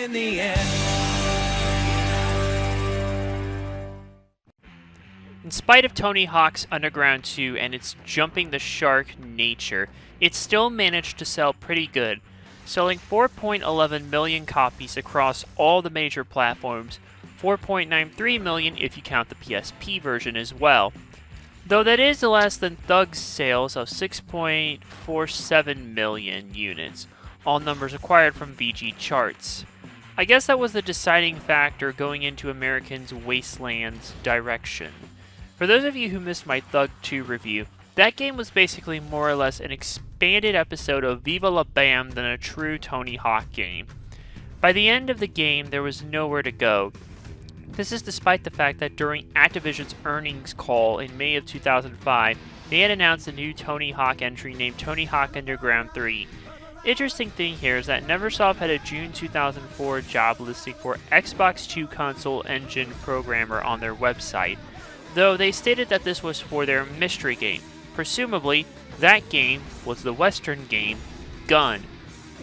in the end. In spite of Tony Hawk's Underground 2 and its jumping the shark nature, it still managed to sell pretty good, selling 4.11 million copies across all the major platforms, 4.93 million if you count the PSP version as well. Though that is less than Thug's sales of 6.47 million units, all numbers acquired from VG charts. I guess that was the deciding factor going into Americans' Wasteland's direction. For those of you who missed my Thug 2 review, that game was basically more or less an expanded episode of Viva La Bam than a true Tony Hawk game. By the end of the game, there was nowhere to go. This is despite the fact that during Activision's earnings call in May of 2005, they had announced a new Tony Hawk entry named Tony Hawk Underground 3. Interesting thing here is that Neversoft had a June 2004 job listing for Xbox 2 console engine programmer on their website, though they stated that this was for their mystery game. Presumably, that game was the Western game, Gun,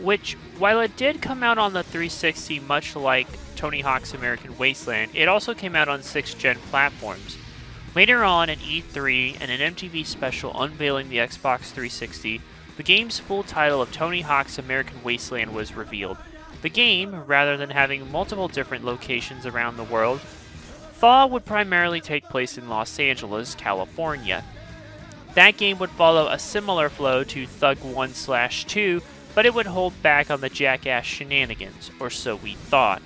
which, while it did come out on the 360 much like Tony Hawk's American Wasteland, it also came out on 6th-gen platforms. Later on at E3 and an MTV special unveiling the Xbox 360, the game's full title of Tony Hawk's American Wasteland was revealed. The game, rather than having multiple different locations around the world, Thaw would primarily take place in Los Angeles, California. That game would follow a similar flow to Thug 1/2, but it would hold back on the jackass shenanigans, or so we thought.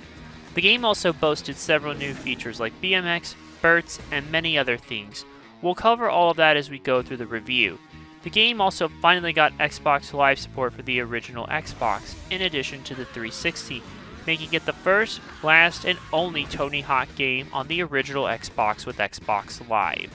The game also boasted several new features like BMX, Burts, and many other things. We'll cover all of that as we go through the review. The game also finally got Xbox Live support for the original Xbox, in addition to the 360, making it the first, last, and only Tony Hawk game on the original Xbox with Xbox Live.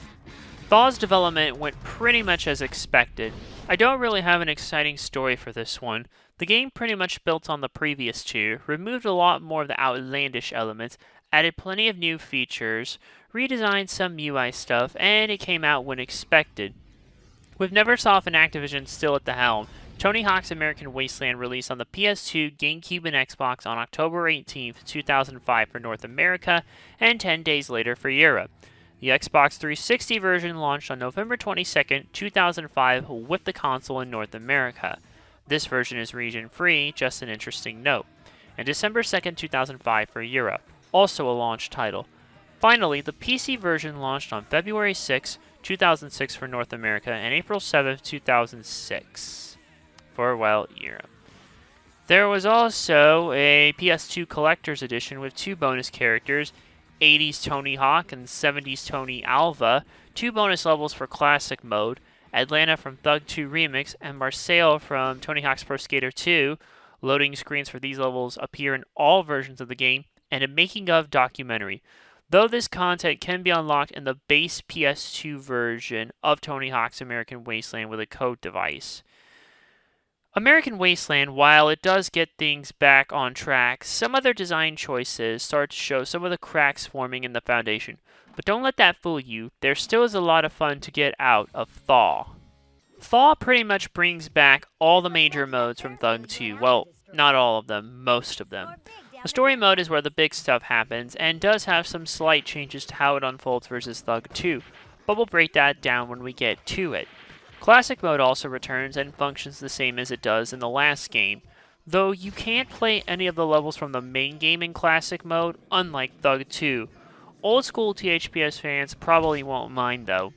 Thaw's development went pretty much as expected. I don't really have an exciting story for this one. The game pretty much built on the previous two, removed a lot more of the outlandish elements, added plenty of new features, redesigned some UI stuff, and it came out when expected. With Neversoft and Activision still at the helm, Tony Hawk's American Wasteland released on the PS2, GameCube, and Xbox on October 18, 2005 for North America, and 10 days later for Europe. The Xbox 360 version launched on November 22, 2005 with the console in North America. This version is region-free, just an interesting note. And December 2, 2005 for Europe, also a launch title. Finally, the PC version launched on February 6, 2006 for North America, and April 7, 2006 for, well, Europe. There was also a PS2 Collector's Edition with 2 bonus characters, 80s Tony Hawk and 70s Tony Alva, 2 bonus levels for Classic Mode, Atlanta from Thug 2 Remix, and Marseille from Tony Hawk's Pro Skater 2. Loading screens for these levels appear in all versions of the game, and a making-of documentary, though this content can be unlocked in the base PS2 version of Tony Hawk's American Wasteland with a code device. American Wasteland, while it does get things back on track, some other design choices start to show some of the cracks forming in the foundation. But don't let that fool you, there still is a lot of fun to get out of Thaw. Thaw pretty much brings back all the major modes from Thug 2. Well, not all of them, most of them. The story mode is where the big stuff happens, and does have some slight changes to how it unfolds versus Thug 2, but we'll break that down when we get to it. Classic mode also returns and functions the same as it does in the last game, though you can't play any of the levels from the main game in Classic mode, unlike Thug 2. Old school THPS fans probably won't mind though.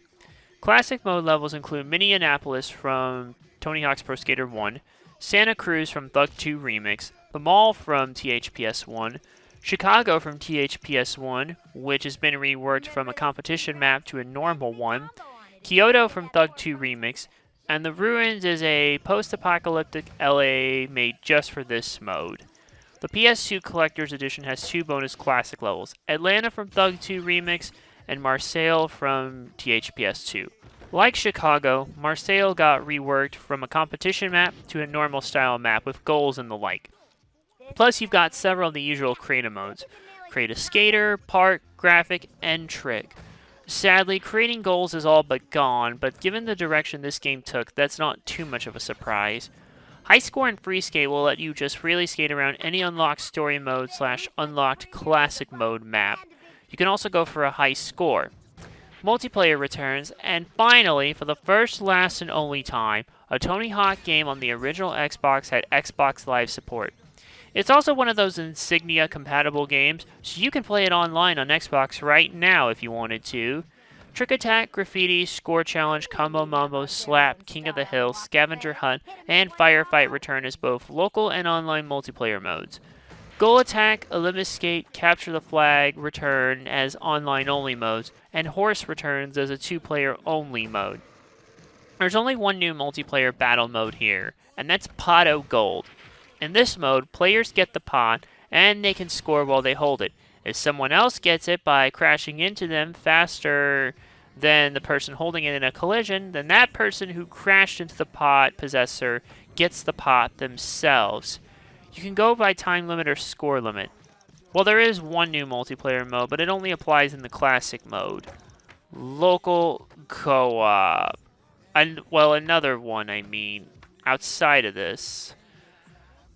Classic mode levels include Minneapolis from Tony Hawk's Pro Skater 1, Santa Cruz from Thug 2 Remix, the Mall from THPS 1, Chicago from THPS 1, which has been reworked from a competition map to a normal one, Kyoto from Thug 2 Remix, and the Ruins is a post-apocalyptic LA made just for this mode. The PS2 Collector's Edition has 2 bonus classic levels, Atlanta from Thug 2 Remix, and Marseille from THPS 2. Like Chicago, Marseille got reworked from a competition map to a normal style map with goals and the like. Plus you've got several of the usual creative modes, Create a Skater, Park, Graphic, and Trick. Sadly, creating goals is all but gone, but given the direction this game took, that's not too much of a surprise. High Score and Free Skate will let you just freely skate around any unlocked story mode / unlocked classic mode map. You can also go for a high score. Multiplayer returns, and finally, for the first, last, and only time, a Tony Hawk game on the original Xbox had Xbox Live support. It's also one of those Insignia compatible games, so you can play it online on Xbox right now if you wanted to. Trick Attack, Graffiti, Score Challenge, Combo Mambo, Slap, King of the Hill, Scavenger Hunt, and Firefight return as both local and online multiplayer modes. Goal Attack, Olympus Skate, Capture the Flag return as online-only modes, and Horse returns as a two-player only mode. There's only one new multiplayer battle mode here, and that's Pot O Gold. In this mode, players get the pot, and they can score while they hold it. If someone else gets it by crashing into them faster than the person holding it in a collision, then that person who crashed into the pot possessor gets the pot themselves. You can go by time limit or score limit. Well, there is one new multiplayer mode, but it only applies in the classic mode. Local co-op. Another one, outside of this.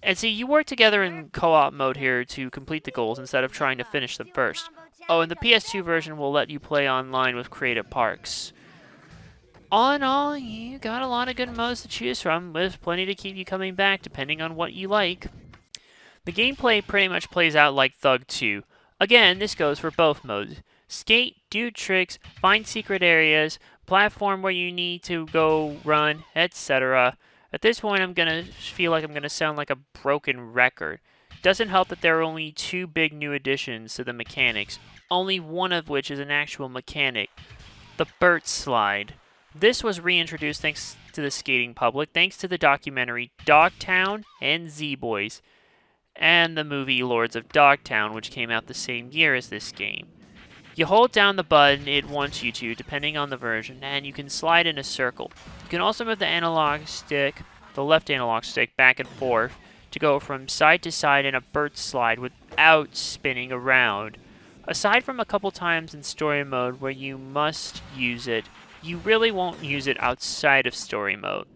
And see, you work together in co-op mode here to complete the goals instead of trying to finish them first. Oh, and the PS2 version will let you play online with Creative Parks. All in all, you got a lot of good modes to choose from, with plenty to keep you coming back depending on what you like. The gameplay pretty much plays out like Thug 2. Again, this goes for both modes. Skate, do tricks, find secret areas, platform where you need to go run, etc. At this point, I'm going to feel like I'm going to sound like a broken record. Doesn't help that there are only two big new additions to the mechanics, only one of which is an actual mechanic, the Burt Slide. This was reintroduced thanks to the skating public, thanks to the documentary Dogtown and Z-Boys, and the movie Lords of Dogtown, which came out the same year as this game. You hold down the button it wants you to, depending on the version, and you can slide in a circle. You can also move the left analog stick, back and forth to go from side to side in a Burt Slide without spinning around. Aside from a couple times in story mode where you must use it, you really won't use it outside of story mode.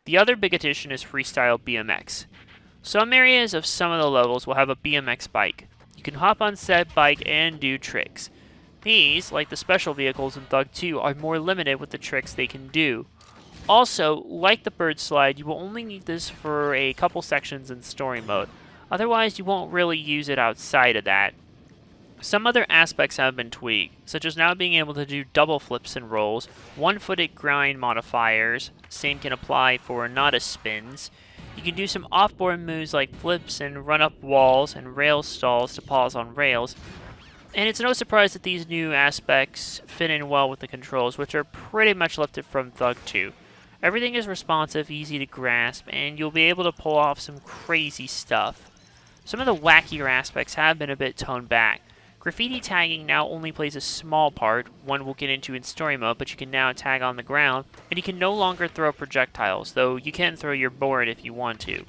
The other big addition is Freestyle BMX. Some areas of some of the levels will have a BMX bike. You can hop on said bike and do tricks. These, like the special vehicles in Thug 2, are more limited with the tricks they can do. Also, like the Bird Slide, you will only need this for a couple sections in story mode. Otherwise, you won't really use it outside of that. Some other aspects have been tweaked, such as now being able to do double flips and rolls, one-footed grind modifiers, same can apply for Nada spins. You can do some off-board moves like flips and run up walls and rail stalls to pause on rails. And it's no surprise that these new aspects fit in well with the controls, which are pretty much lifted from Thug 2. Everything is responsive, easy to grasp, and you'll be able to pull off some crazy stuff. Some of the wackier aspects have been a bit toned back. Graffiti tagging now only plays a small part, one we'll get into in story mode, but you can now tag on the ground, and you can no longer throw projectiles, though you can throw your board if you want to.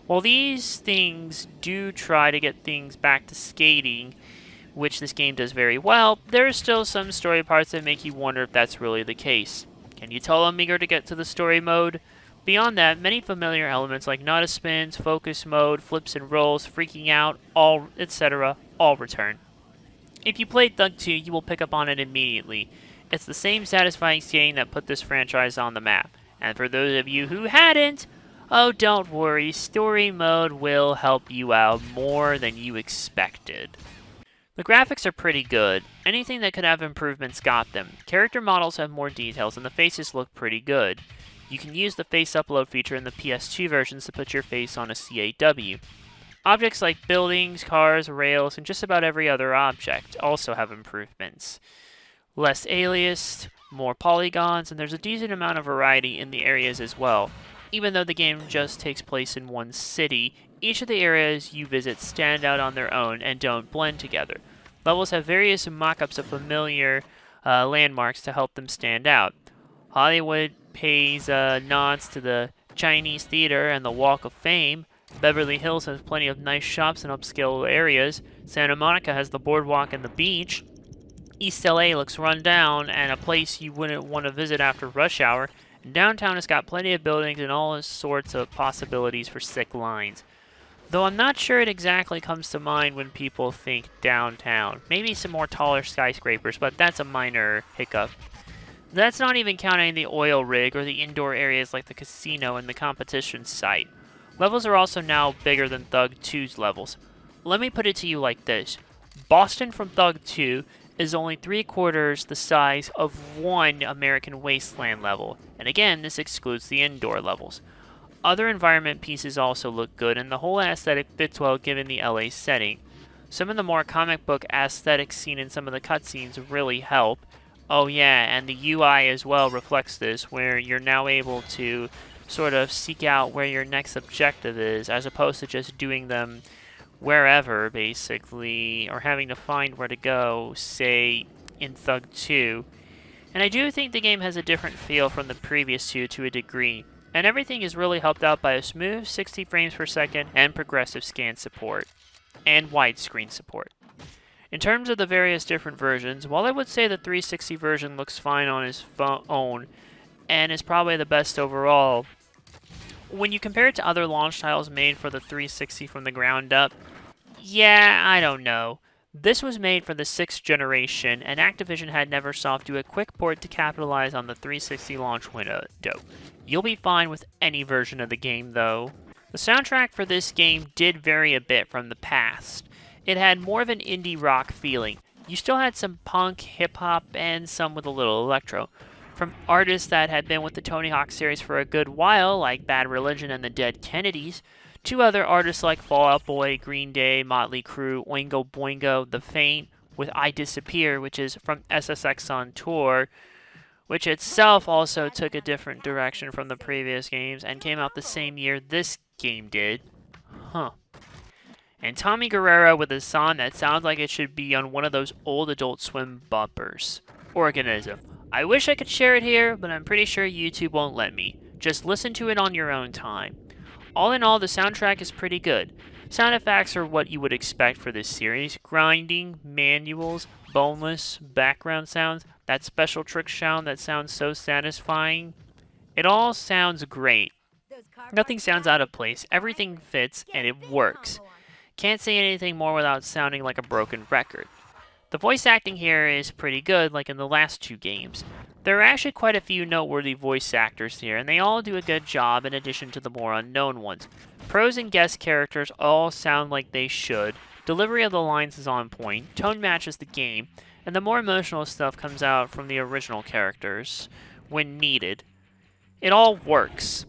While these things do try to get things back to skating, which this game does very well, there are still some story parts that make you wonder if that's really the case. Can you tell I'm eager to get to the story mode? Beyond that, many familiar elements like Nada spins, focus mode, flips and rolls, freaking out, etc. all return. If you played Thug 2, you will pick up on it immediately. It's the same satisfying skating that put this franchise on the map. And for those of you who hadn't, oh, don't worry, story mode will help you out more than you expected. The graphics are pretty good. Anything that could have improvements got them. Character models have more details and the faces look pretty good. You can use the face upload feature in the PS2 versions to put your face on a CAW. Objects like buildings, cars, rails, and just about every other object also have improvements. Less aliased, more polygons, and there's a decent amount of variety in the areas as well. Even though the game just takes place in one city, each of the areas you visit stand out on their own and don't blend together. Levels have various mock-ups of familiar landmarks to help them stand out. Hollywood pays nods to the Chinese Theater and the Walk of Fame. Beverly Hills has plenty of nice shops and upscale areas. Santa Monica has the boardwalk and the beach. East LA looks run down and a place you wouldn't want to visit after rush hour. And downtown has got plenty of buildings and all sorts of possibilities for sick lines. Though I'm not sure it exactly comes to mind when people think downtown. Maybe some more taller skyscrapers, but that's a minor hiccup. That's not even counting the oil rig or the indoor areas like the casino and the competition site. Levels are also now bigger than Thug 2's levels. Let me put it to you like this. Boston from Thug 2 is only 3/4 the size of one American Wasteland level, and again, this excludes the indoor levels. Other environment pieces also look good, and the whole aesthetic fits well given the LA setting. Some of the more comic book aesthetics seen in some of the cutscenes really help. Oh yeah, and the UI as well reflects this, where you're now able to sort of seek out where your next objective is, as opposed to just doing them wherever, basically, or having to find where to go, say, in Thug 2. And I do think the game has a different feel from the previous two to a degree, and everything is really helped out by a smooth 60 frames per second and progressive scan support, and widescreen support. In terms of the various different versions, while I would say the 360 version looks fine on its own, and is probably the best overall, when you compare it to other launch titles made for the 360 from the ground up, yeah, I don't know. This was made for the 6th generation, and Activision had Neversoft do a quick port to capitalize on the 360 launch window. You'll be fine with any version of the game, though. The soundtrack for this game did vary a bit from the past. It had more of an indie rock feeling. You still had some punk, hip-hop, and some with a little electro. From artists that had been with the Tony Hawk series for a good while, like Bad Religion and the Dead Kennedys, to other artists like Fall Out Boy, Green Day, Motley Crue, Oingo Boingo, The Faint, with I Disappear, which is from SSX on Tour, which itself also took a different direction from the previous games and came out the same year this game did. And Tommy Guerrero with a song that sounds like it should be on one of those old Adult Swim bumpers. Organism. I wish I could share it here, but I'm pretty sure YouTube won't let me. Just listen to it on your own time. All in all, the soundtrack is pretty good. Sound effects are what you would expect for this series. Grinding, manuals, boneless, background sounds, that special trick sound that sounds so satisfying. It all sounds great. Nothing sounds out of place, everything fits, and it works. Can't say anything more without sounding like a broken record. The voice acting here is pretty good, like in the last two games. There are actually quite a few noteworthy voice actors here, and they all do a good job in addition to the more unknown ones. Pros and guest characters all sound like they should, delivery of the lines is on point, tone matches the game, and the more emotional stuff comes out from the original characters when needed. It all works.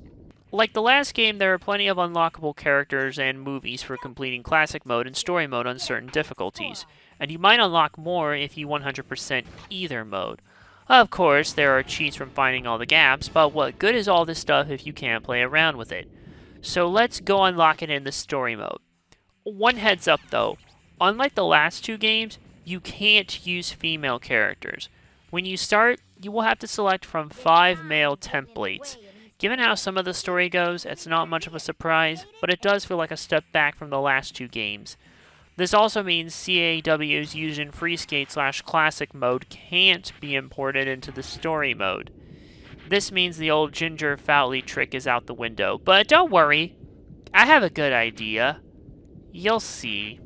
Like the last game, there are plenty of unlockable characters and movies for completing classic mode and story mode on certain difficulties, and you might unlock more if you 100% either mode. Of course, there are cheats from finding all the gaps, but what good is all this stuff if you can't play around with it? So let's go unlock it in the story mode. One heads up though, unlike the last two games, you can't use female characters. When you start, you will have to select from 5 male templates. Given how some of the story goes, it's not much of a surprise, but it does feel like a step back from the last two games. This also means CAW's used in Freeskate/Classic mode can't be imported into the story mode. This means the old Ginger Fowley trick is out the window, but don't worry, I have a good idea. You'll see.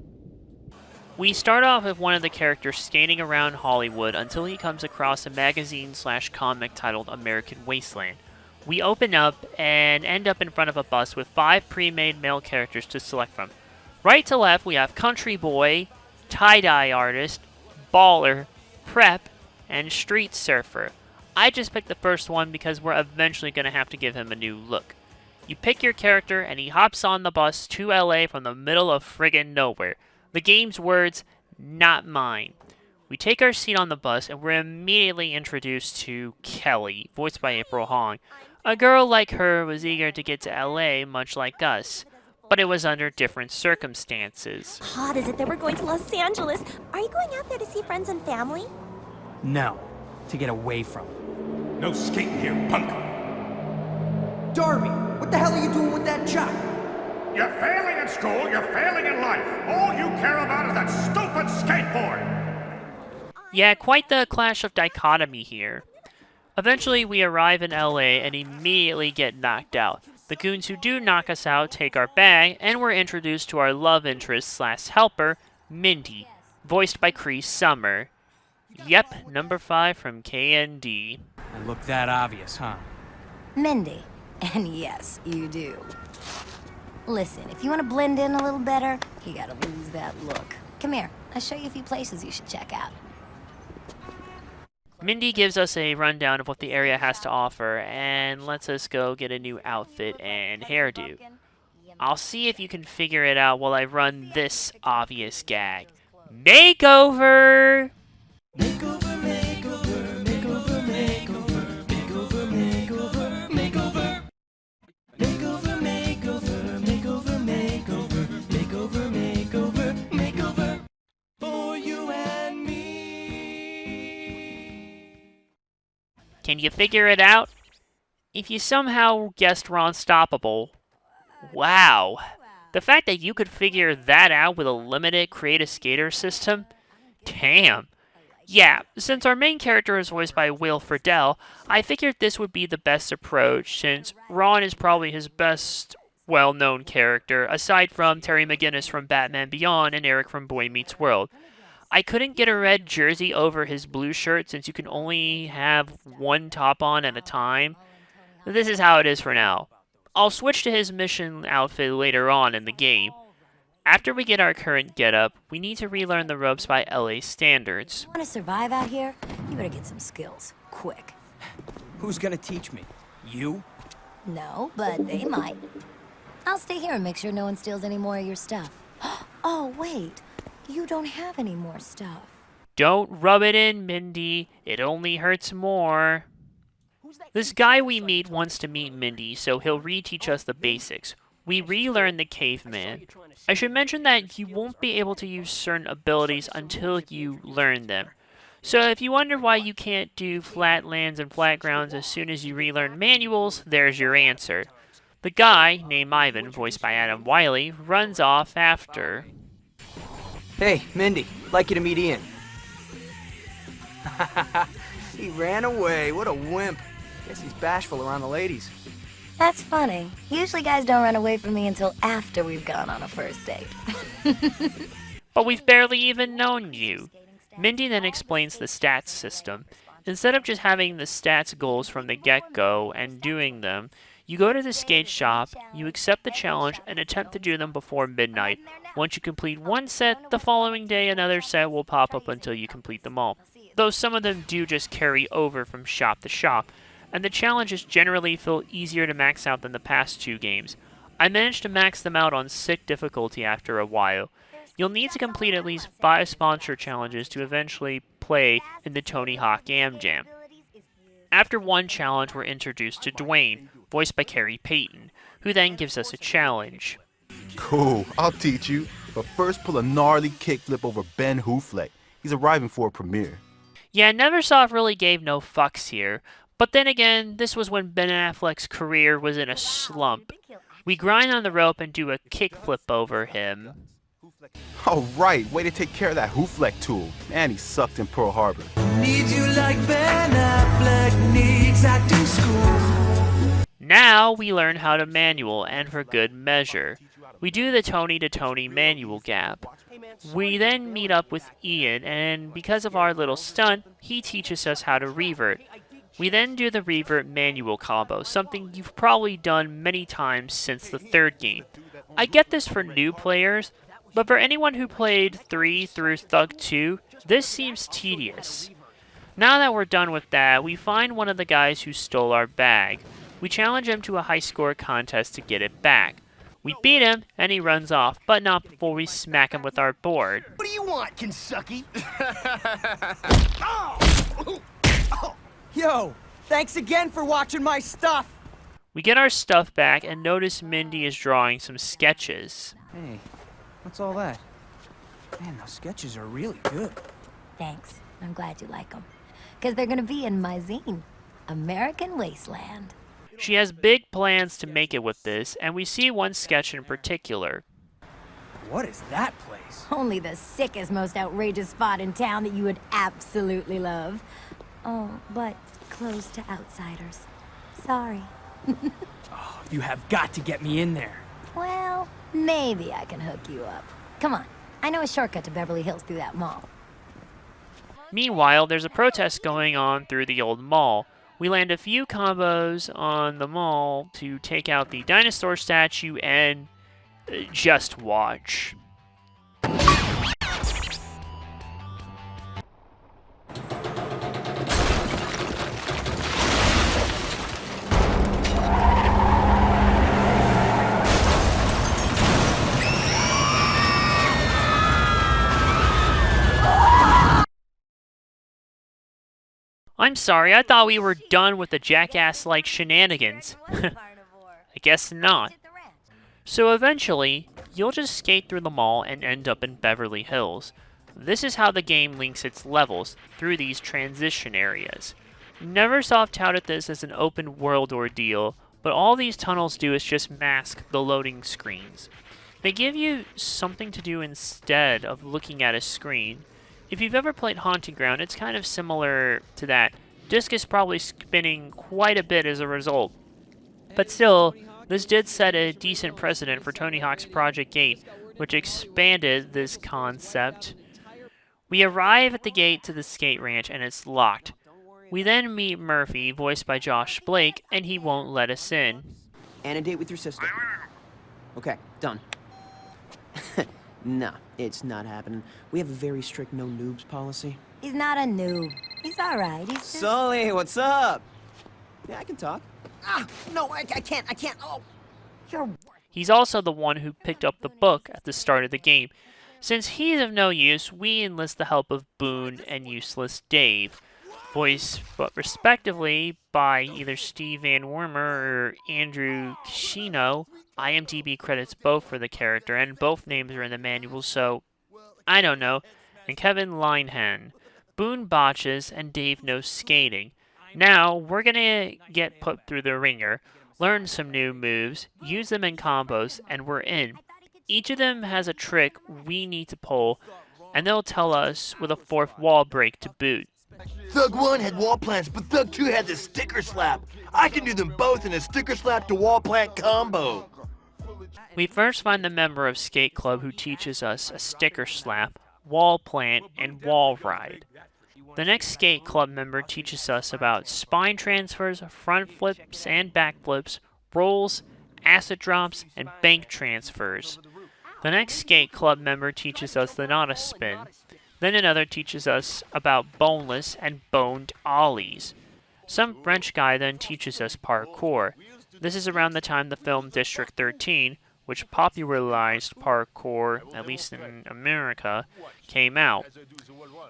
We start off with one of the characters skating around Hollywood until he comes across a magazine/comic titled American Wasteland. We open up and end up in front of a bus with 5 pre-made male characters to select from. Right to left, we have Country Boy, Tie-Dye Artist, Baller, Prep, and Street Surfer. I just picked the first one because we're eventually going to have to give him a new look. You pick your character and he hops on the bus to LA from the middle of friggin' nowhere. The game's words, not mine. We take our seat on the bus and we're immediately introduced to Kelly, voiced by April Hong. A girl like her was eager to get to LA, much like us, but it was under different circumstances. How hot is it that we're going to Los Angeles? Are you going out there to see friends and family? No, to get away from it. No skating here, punk! Darby, what the hell are you doing with that job? You're failing in school, you're failing in life. All you care about is that stupid skateboard! Yeah, quite the clash of dichotomy here. Eventually, we arrive in LA and immediately get knocked out. The goons who do knock us out take our bag, and we're introduced to our love interest slash helper, Mindy, voiced by Cree Summer. Yep, number 5 from KND. I look that obvious, huh? Mindy. And yes, you do. Listen, if you want to blend in a little better, you gotta lose that look. Come here, I'll show you a few places you should check out. Mindy gives us a rundown of what the area has to offer and lets us go get a new outfit and hairdo. I'll see if you can figure it out while I run this obvious gag. Makeover! Can you figure it out? If you somehow guessed Unstoppable, wow. The fact that you could figure that out with a limited Create a Skater system? Damn. Yeah, since our main character is voiced by Will Friedle, I figured this would be the best approach, since Ron is probably his best well-known character, aside from Terry McGinnis from Batman Beyond and Eric from Boy Meets World. I couldn't get a red jersey over his blue shirt since you can only have one top on at a time. This is how it is for now. I'll switch to his mission outfit later on in the game. After we get our current getup, we need to relearn the ropes by LA standards. Want to survive out here? You better get some skills, quick. Who's gonna teach me? You? No, but they might. I'll stay here and make sure no one steals any more of your stuff. Oh, wait. You don't have any more stuff. Don't rub it in, Mindy. It only hurts more. This guy we meet wants to meet Mindy, so he'll reteach us the basics. We relearn the caveman. I should mention that you won't be able to use certain abilities until you learn them. So if you wonder why you can't do flat lands and flat grounds as soon as you relearn manuals, there's your answer. The guy, named Ivan, voiced by Adam Wiley, runs off after. Hey, Mindy, like you to meet Ian. He ran away. What a wimp. Guess he's bashful around the ladies. That's funny. Usually guys don't run away from me until after we've gone on a first date. But we've barely even known you. Mindy then explains the stats system. Instead of just having the stats goals from the get-go and doing them, you go to the skate shop, you accept the challenge, and attempt to do them before midnight. Once you complete one set, the following day another set will pop up until you complete them all. Though some of them do just carry over from shop to shop, and the challenges generally feel easier to max out than the past 2 games. I managed to max them out on sick difficulty after a while. You'll need to complete at least 5 sponsor challenges to eventually play in the Tony Hawk Am Jam. After one challenge, we're introduced to Dwayne, voiced by Carrie Payton, who then gives us a challenge. Cool, I'll teach you. But first pull a gnarly kickflip over Ben Hoofleck. He's arriving for a premiere. Yeah, Neversoft really gave no fucks here. But then again, this was when Ben Affleck's career was in a slump. We grind on the rope and do a kickflip over him. Oh right, way to take care of that Hoofleck tool. Man, he sucked in Pearl Harbor. Need you like Ben Affleck needs acting school. Now we learn how to manual, and for good measure. We do the Tony to Tony manual gap. We then meet up with Ian, and because of our little stunt, he teaches us how to revert. We then do the revert manual combo, something you've probably done many times since the 3rd game. I get this for new players, but for anyone who played 3 through Thug 2, this seems tedious. Now that we're done with that, we find one of the guys who stole our bag. We challenge him to a high score contest to get it back. We beat him, and he runs off, but not before we smack him with our board. What do you want, Kensucky? Yo, thanks again for watching my stuff. We get our stuff back and notice Mindy is drawing some sketches. Hey, what's all that? Man, those sketches are really good. Thanks. I'm glad you like them. Because they're gonna be in my zine, American Wasteland. She has big plans to make it with this, and we see one sketch in particular. What is that place? Only the sickest, most outrageous spot in town that you would absolutely love. Oh, but closed to outsiders. Sorry. You have got to get me in there. Well, maybe I can hook you up. Come on. I know a shortcut to Beverly Hills through that mall. Meanwhile, there's a protest going on through the old mall. We land a few combos on the mall to take out the dinosaur statue and just watch. I'm sorry, I thought we were done with the jackass-like shenanigans. I guess not. So eventually, you'll just skate through the mall and end up in Beverly Hills. This is how the game links its levels, through these transition areas. Neversoft touted this as an open world ordeal, but all these tunnels do is just mask the loading screens. They give you something to do instead of looking at a screen. If you've ever played Haunting Ground, it's kind of similar to that. Disk is probably spinning quite a bit as a result. But still, this did set a decent precedent for Tony Hawk's Project 8, which expanded this concept. We arrive at the gate to the skate ranch and it's locked. We then meet Murphy, voiced by Josh Blake, and he won't let us in. And a date with your sister. Okay, done. Nah, it's not happening. We have a very strict no noobs policy. He's not a noob. He's alright. He's just... Sully, what's up? Yeah, I can talk. No, I can't. Oh. He's also the one who picked up the book at the start of the game. Since he's of no use, we enlist the help of Boone and Useless Dave, voiced but respectively by either Steve Van Wormer or Andrew Kishino. IMDb credits both for the character, and both names are in the manual, so I don't know. And Kevin Linehan. Boone botches, and Dave knows skating. Now, we're gonna get put through the ringer, learn some new moves, use them in combos, and we're in. Each of them has a trick we need to pull, and they'll tell us with a fourth wall break to boot. Thug 1 had wall plants, but Thug 2 had the sticker slap. I can do them both in a sticker slap to wall plant combo. We first find the member of Skate Club who teaches us a sticker slap, wall plant, and wall ride. The next Skate Club member teaches us about spine transfers, front flips and back flips, rolls, acid drops, and bank transfers. The next Skate Club member teaches us the Nada spin. Then another teaches us about boneless and boned ollies. Some French guy then teaches us parkour. This is around the time the film District 13, which popularized parkour, at least in America, came out.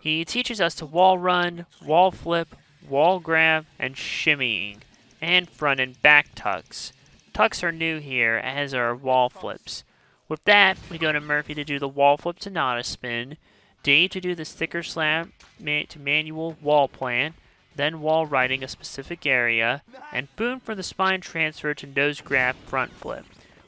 He teaches us to wall run, wall flip, wall grab, and shimmying, and front and back tucks. Tucks are new here, as are wall flips. With that, we go to Murphy to do the wall flip to Nada spin, Dave to do the sticker slam to manual wall plant, then wall riding a specific area, and Boone for the spine transfer to nose grab front flip.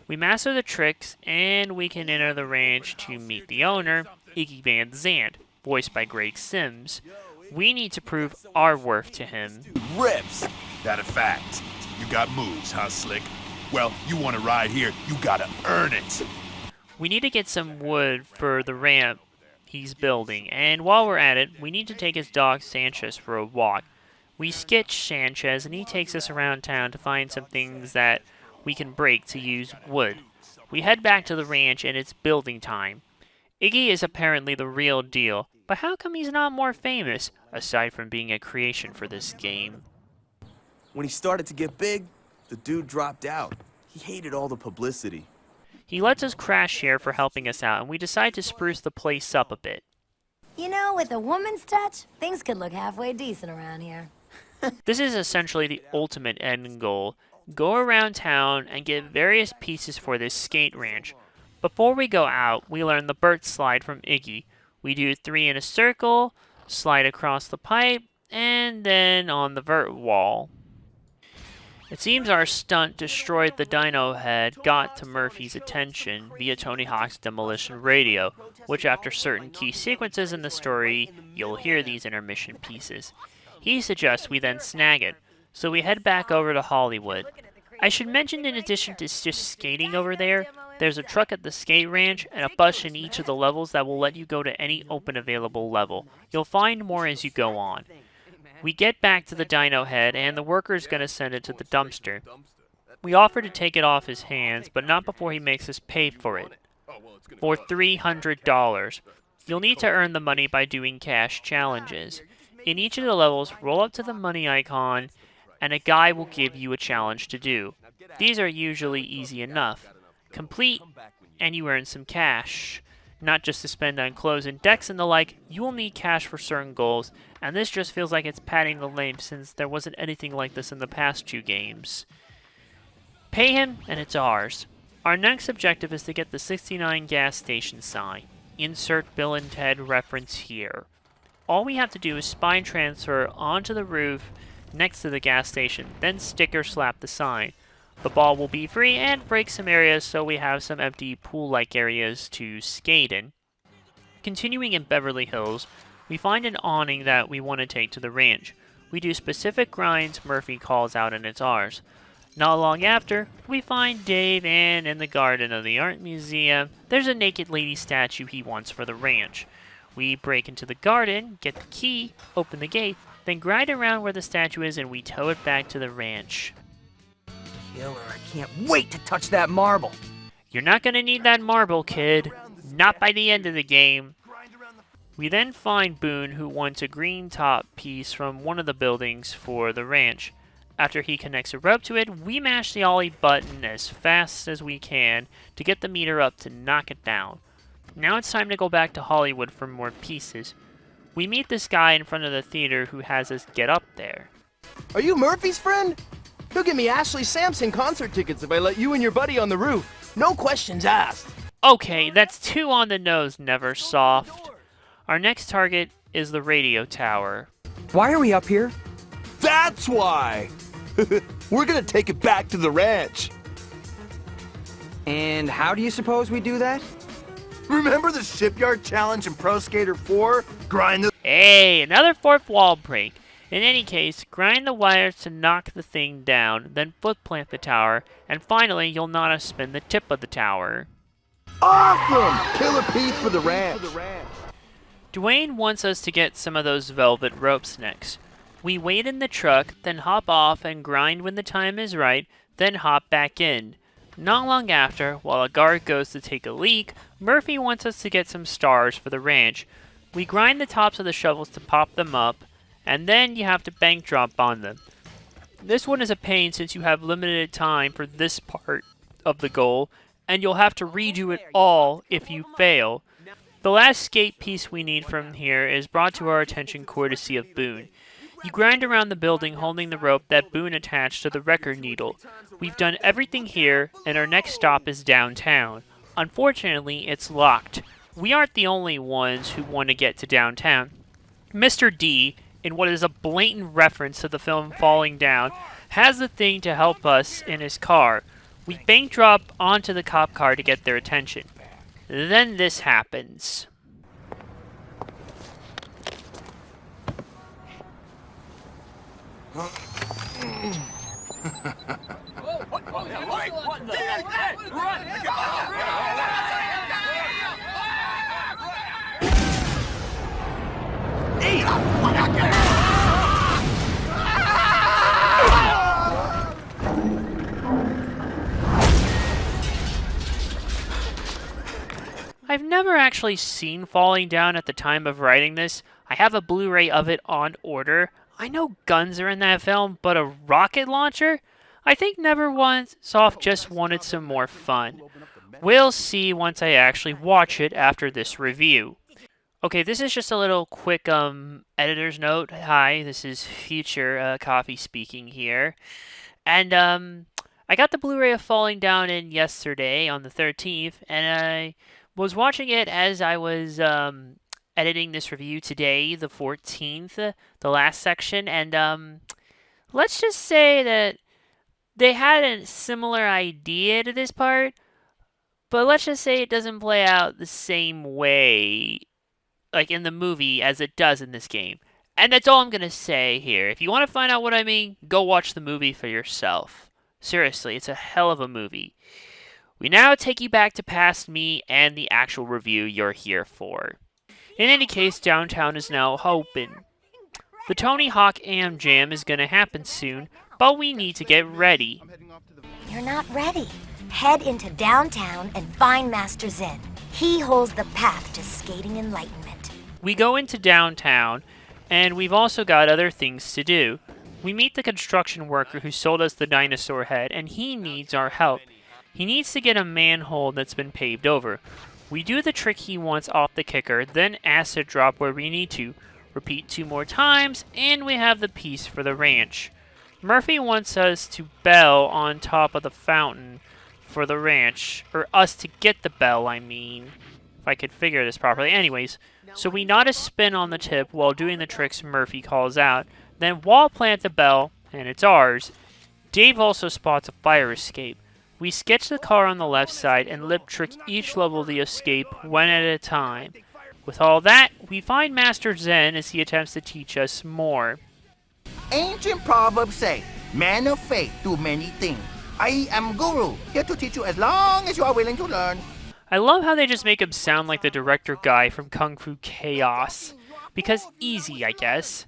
We master the tricks, and we can enter the ranch to meet the owner, Iggy Van Zandt, voiced by Greg Sims. We need to prove our worth to him. Rips! That a fact. You got moves, huh, Slick? Well, you want to ride here, you gotta earn it. We need to get some wood for the ramp he's building, and while we're at it, we need to take his dog Sanchez for a walk. We sketch Sanchez, and he takes us around town to find some things that we can break to use wood. We head back to the ranch, and it's building time. Iggy is apparently the real deal, but how come he's not more famous, aside from being a creation for this game? When he started to get big, the dude dropped out. He hated all the publicity. He lets us crash here for helping us out, and we decide to spruce the place up a bit. You know, with a woman's touch, things could look halfway decent around here. This is essentially the ultimate end goal. Go around town and get various pieces for this skate ranch. Before we go out, we learn the Burt slide from Iggy. We do 3 in a circle, slide across the pipe, and then on the vert wall. It seems our stunt destroyed the dino head got to Murphy's attention via Tony Hawk's Demolition Radio, which after certain key sequences in the story, you'll hear these intermission pieces. He suggests we then snag it, so we head back over to Hollywood. I should mention, in addition to just skating over there, there's a truck at the skate ranch and a bus in each of the levels that will let you go to any open available level. You'll find more as you go on. We get back to the dyno head, and the worker's gonna send it to the dumpster. We offer to take it off his hands, but not before he makes us pay for it. For $300. You'll need to earn the money by doing cash challenges. In each of the levels, roll up to the money icon, and a guy will give you a challenge to do. These are usually easy enough. Complete, and you earn some cash. Not just to spend on clothes and decks and the like, you will need cash for certain goals, and this just feels like it's padding the lane since there wasn't anything like this in the past 2 games. Pay him, and it's ours. Our next objective is to get the 69 gas station sign. Insert Bill and Ted reference here. All we have to do is spine transfer onto the roof next to the gas station, then sticker slap the sign. The ball will be free and break some areas, so we have some empty pool-like areas to skate in. Continuing in Beverly Hills, we find an awning that we want to take to the ranch. We do specific grinds Murphy calls out, and it's ours. Not long after, we find Dave, and in the garden of the art museum, there's a naked lady statue he wants for the ranch. We break into the garden, get the key, open the gate, then grind around where the statue is, and we tow it back to the ranch. Killer, I can't wait to touch that marble. You're not gonna need that marble, kid. Not by the end of the game. We then find Boone, who wants a green top piece from one of the buildings for the ranch. After he connects a rope to it, we mash the ollie button as fast as we can to get the meter up to knock it down. Now it's time to go back to Hollywood for more pieces. We meet this guy in front of the theater who has us get up there. Are you Murphy's friend? He'll give me Ashley Sampson concert tickets if I let you and your buddy on the roof. No questions asked. Okay, that's too on the nose, Neversoft. Our next target is the radio tower. Why are we up here? That's why! We're gonna take it back to the ranch. And how do you suppose we do that? Remember the shipyard challenge in Pro Skater 4? Grind the... Hey, another fourth wall break. In any case, grind the wires to knock the thing down, then foot plant the tower, and finally you'll know how to spin the tip of the tower. Awesome! Killer piece for the ranch. Dwayne wants us to get some of those velvet ropes next. We wait in the truck, then hop off and grind when the time is right, then hop back in. Not long after, while a guard goes to take a leak, Murphy wants us to get some stars for the ranch. We grind the tops of the shovels to pop them up, and then you have to bank drop on them. This one is a pain since you have limited time for this part of the goal, and you'll have to redo it all if you fail. The last skate piece we need from here is brought to our attention courtesy of Boone. You grind around the building holding the rope that Boone attached to the record needle. We've done everything here, and our next stop is downtown. Unfortunately, it's locked. We aren't the only ones who want to get to downtown. Mr. D, in what is a blatant reference to the film Falling Down, has the thing to help us in his car. We bank drop onto the cop car to get their attention. Then this happens. I've never actually seen Falling Down at the time of writing this. I have a Blu-ray of it on order. I know guns are in that film, but a rocket launcher? I think Neversoft just wanted some more fun. We'll see once I actually watch it after this review. Okay, this is just a little quick editor's note. Hi, this is Future Coffee speaking here. And I got the Blu-ray of Falling Down in yesterday on the 13th, and I was watching it as I was editing this review today, the 14th, the last section, and let's just say that they had a similar idea to this part, but let's just say it doesn't play out the same way, like in the movie, as it does in this game. And that's all I'm going to say here. If you want to find out what I mean, go watch the movie for yourself. Seriously, it's a hell of a movie. We now take you back to past me and the actual review you're here for. In any case, downtown is now open. The Tony Hawk Am Jam is going to happen soon, but we need to get ready. You're not ready. Head into downtown and find Master Zen. He holds the path to skating enlightenment. We go into downtown, and we've also got other things to do. We meet the construction worker who sold us the dinosaur head, and he needs our help. He needs to get a manhole that's been paved over. We do the trick he wants off the kicker, then acid drop where we need to. Repeat 2 more times, and we have the piece for the ranch. Murphy wants us to bell on top of the fountain for the ranch. Or us to get the bell, I mean. If I could figure this properly. Anyways, so we nod a spin on the tip while doing the tricks Murphy calls out. Then wall plant the bell, and it's ours. Dave also spots a fire escape. We sketch the car on the left side and lip trick each level of the escape one at a time. With all that, we find Master Zen as he attempts to teach us more. Ancient proverbs say, man of faith do many things. I am Guru, here to teach you as long as you are willing to learn. I love how they just make him sound like the director guy from Kung Fu Chaos. Because easy, I guess.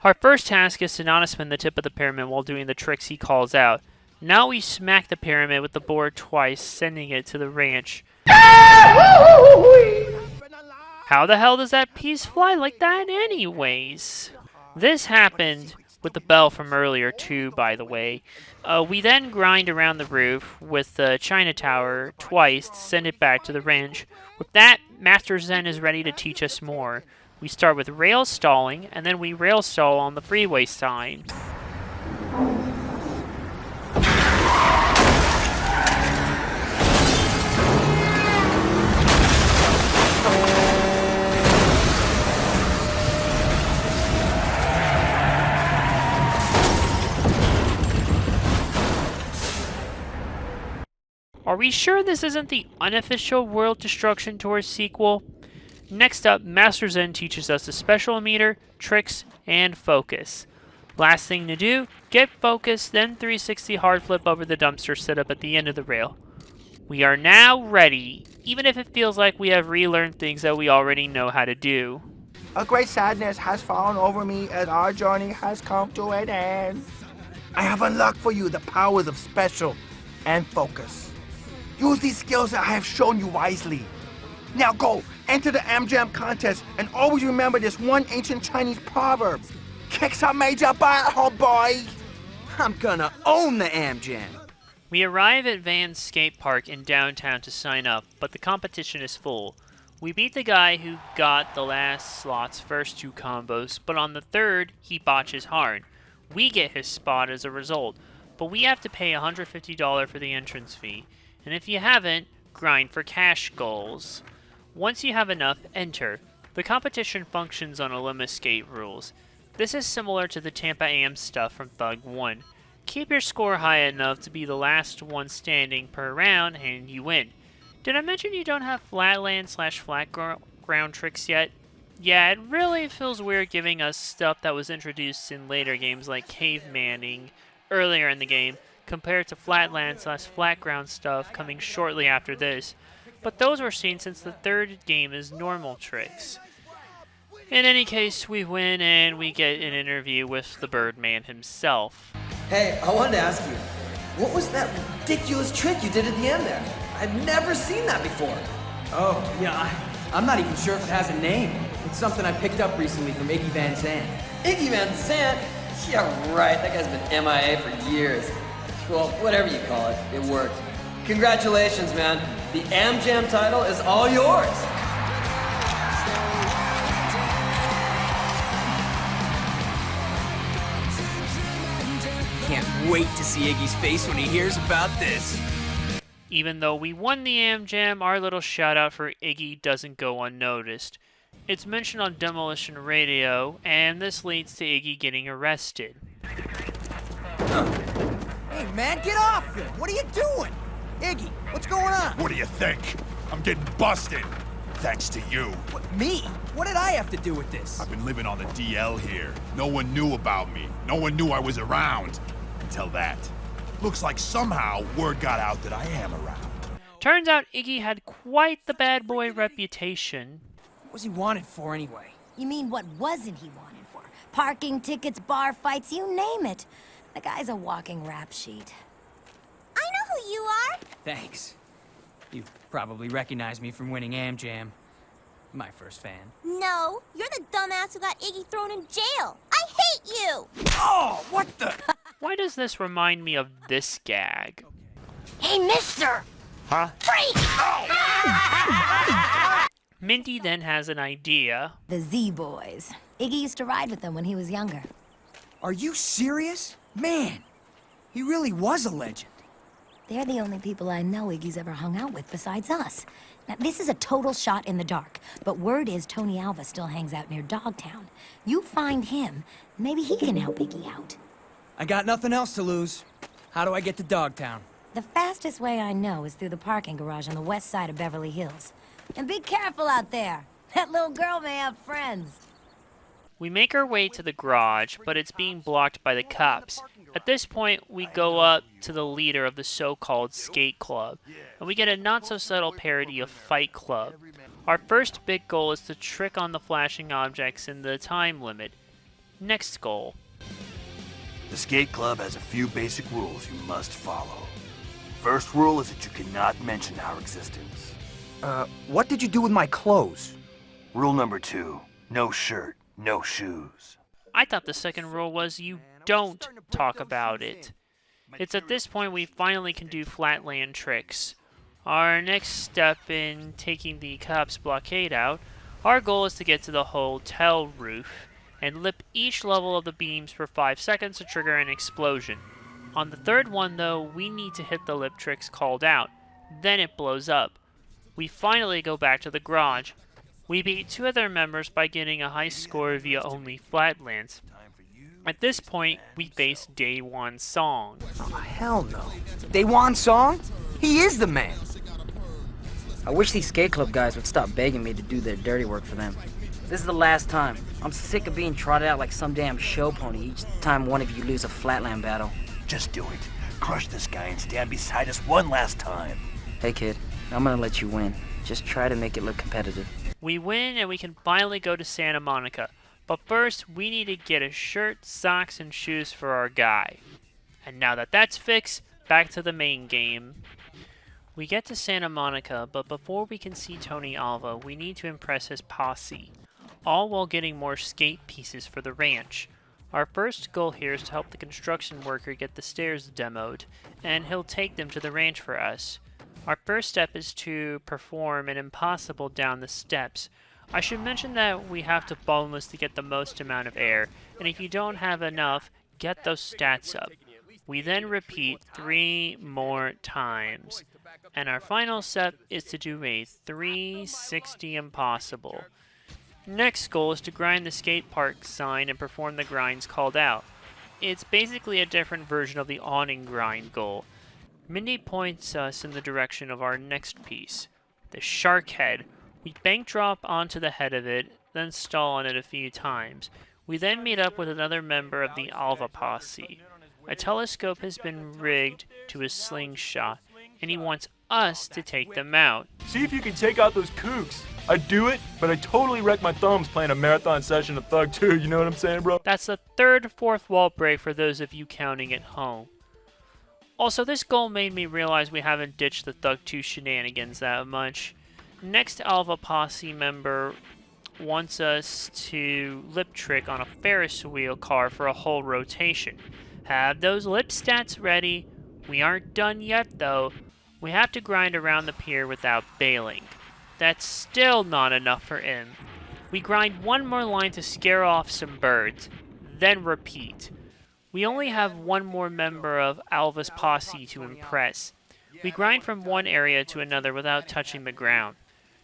Our first task is to not spin the tip of the pyramid while doing the tricks he calls out. Now we smack the pyramid with the board twice, sending it to the ranch. How the hell does that piece fly like that anyways? This happened with the bell from earlier too, by the way. We then grind around the roof with the China Tower twice to send it back to the ranch. With that, Master Zen is ready to teach us more. We start with rail stalling, and then we rail stall on the freeway sign. Are we sure this isn't the unofficial World Destruction Tour sequel? Next up, Master Zen teaches us the special meter, tricks, and focus. Last thing to do, get focus, then 360 hard flip over the dumpster set up at the end of the rail. We are now ready, even if it feels like we have relearned things that we already know how to do. A great sadness has fallen over me as our journey has come to an end. I have unlocked for you the powers of special and focus. Use these skills that I have shown you wisely. Now go, enter the AmJam contest, and always remember this one ancient Chinese proverb. Kick some major butt, oh boy! I'm gonna own the AmJam. We arrive at Van's skate park in downtown to sign up, but the competition is full. We beat the guy who got the last slot's first 2 combos, but on the third, he botches hard. We get his spot as a result, but we have to pay $150 for the entrance fee. And if you haven't, grind for cash goals. Once you have enough, enter. The competition functions on Olympus skate rules. This is similar to the Tampa Am stuff from Thug 1. Keep your score high enough to be the last one standing per round and you win. Did I mention you don't have flatland/flat ground tricks yet? Yeah, it really feels weird giving us stuff that was introduced in later games like Cavemaning earlier in the game, compared to flatland/flat ground stuff coming shortly after this. But those were seen since the third game is normal tricks. In any case, we win and we get an interview with the Birdman himself. Hey, I wanted to ask you, what was that ridiculous trick you did at the end there? I've never seen that before. Oh, yeah, I'm not even sure if it has a name. It's something I picked up recently from Iggy Van Zandt. Iggy Van Zandt? Yeah, right, that guy's been MIA for years. Well, whatever you call it, it worked. Congratulations, man. The AmJam title is all yours. Can't wait to see Iggy's face when he hears about this. Even though we won the AmJam, our little shout out for Iggy doesn't go unnoticed. It's mentioned on Demolition Radio, and this leads to Iggy getting arrested. Hey man, get off him! What are you doing? Iggy, what's going on? What do you think? I'm getting busted. thanks to you. What, me? What did I have to do with this? I've been living on the DL here. No one knew about me. No one knew I was around. Until that. Looks like somehow word got out that I am around. Turns out Iggy had quite the bad boy reputation. What was he wanted for anyway? You mean what wasn't he wanted for? Parking tickets, bar fights, you name it. The guy's a walking rap sheet. I know who you are. Thanks. You probably recognize me from winning AmJam. My first fan. No, you're the dumbass who got Iggy thrown in jail. I hate you. Oh, what the? Why does this remind me of this gag? Hey, mister! Huh? Freak! Mindy then has an idea. The Z-Boys. Iggy used to ride with them when he was younger. Are you serious? Man, he really was a legend. They're the only people I know Iggy's ever hung out with besides us. Now, this is a total shot in the dark, but word is Tony Alva still hangs out near Dogtown. You find him, maybe he can help Iggy out. I got nothing else to lose. How do I get to Dogtown? The fastest way I know is through the parking garage on the west side of Beverly Hills. And be careful out there. That little girl may have friends. We make our way to the garage, but it's being blocked by the cops. At this point, we go up to the leader of the so-called skate club, and we get a not-so-subtle parody of Fight Club. Our first big goal is to trick on the flashing objects in the time limit. Next goal. The skate club has a few basic rules you must follow. First rule is that you cannot mention our existence. What did you do with my clothes? Rule number 2, no shirt, no shoes. I thought the second rule was you don't talk about it. It's at this point we finally can do flatland tricks. Our next step in taking the cops' blockade out, our goal is to get to the hotel roof and lip each level of the beams for 5 seconds to trigger an explosion. On the third one though, we need to hit the lip tricks called out. Then it blows up. We finally go back to the garage. We beat 2 other members by getting a high score via only flatlands. At this point, we face Day One Song. Oh, hell no. Day One Song? He is the man. I wish these skate club guys would stop begging me to do their dirty work for them. This is the last time. I'm sick of being trotted out like some damn show pony each time one of you lose a flatland battle. Just do it. Crush this guy and stand beside us one last time. Hey kid, I'm gonna let you win. Just try to make it look competitive. We win and we can finally go to Santa Monica. But first, we need to get a shirt, socks, and shoes for our guy. And now that that's fixed, back to the main game. We get to Santa Monica, but before we can see Tony Alva, we need to impress his posse, all while getting more skate pieces for the ranch. Our first goal here is to help the construction worker get the stairs demoed, and he'll take them to the ranch for us. Our first step is to perform an impossible down the steps. I should mention that we have to boneless to get the most amount of air, and if you don't have enough, get those stats up. We then repeat 3 more times. And our final step is to do a 360 impossible. Next goal is to grind the skate park sign and perform the grinds called out. It's basically a different version of the awning grind goal. Mindy points us in the direction of our next piece, the shark head. We bank drop onto the head of it, then stall on it a few times. We then meet up with another member of the Alva posse. A telescope has been rigged to a slingshot, and he wants us to take them out. See if you can take out those kooks. I'd do it, but I totally wrecked my thumbs playing a marathon session of Thug 2, you know what I'm saying, bro? That's the third fourth wall break for those of you counting at home. Also, this goal made me realize we haven't ditched the Thug 2 shenanigans that much. Next Alva posse member wants us to lip trick on a Ferris wheel car for a whole rotation. Have those lip stats ready. We aren't done yet though. We have to grind around the pier without bailing. That's still not enough for him. We grind one more line to scare off some birds, then repeat. We only have one more member of Alva's posse to impress. We grind from one area to another without touching the ground.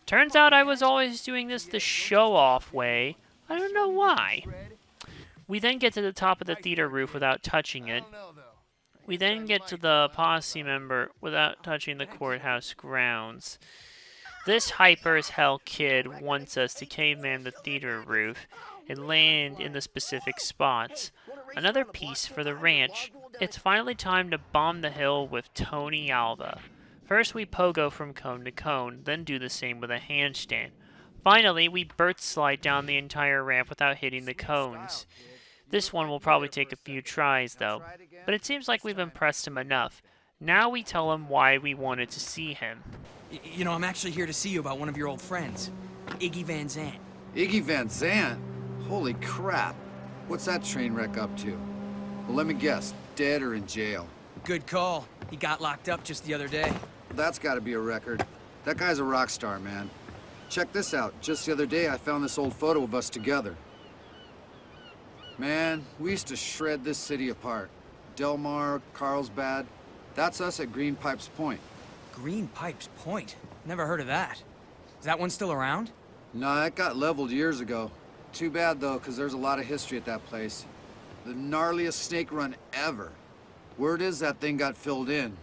Turns out I was always doing this the show-off way. I don't know why. We then get to the top of the theater roof without touching it. We then get to the posse member without touching the courthouse grounds. This hyper-as-hell kid wants us to caveman the theater roof and land in the specific spots. Another piece for the ranch. It's finally time to bomb the hill with Tony Alva. First we pogo from cone to cone, then do the same with a handstand. Finally, we bird slide down the entire ramp without hitting the cones. This one will probably take a few tries though, but it seems like we've impressed him enough. Now we tell him why we wanted to see him. You know, I'm actually here to see you about one of your old friends, Iggy Van Zant. Iggy Van Zant? Holy crap. What's that train wreck up to? Well, let me guess, dead or in jail? Good call. He got locked up just the other day. That's gotta be a record. That guy's a rock star, man. Check this out. Just the other day, I found this old photo of us together. Man, we used to shred this city apart. Del Mar, Carlsbad. That's us at Green Pipes Point. Green Pipes Point? Never heard of that. Is that one still around? Nah, it got leveled years ago. Too bad, though, because there's a lot of history at that place. The gnarliest snake run ever. Word is that thing got filled in,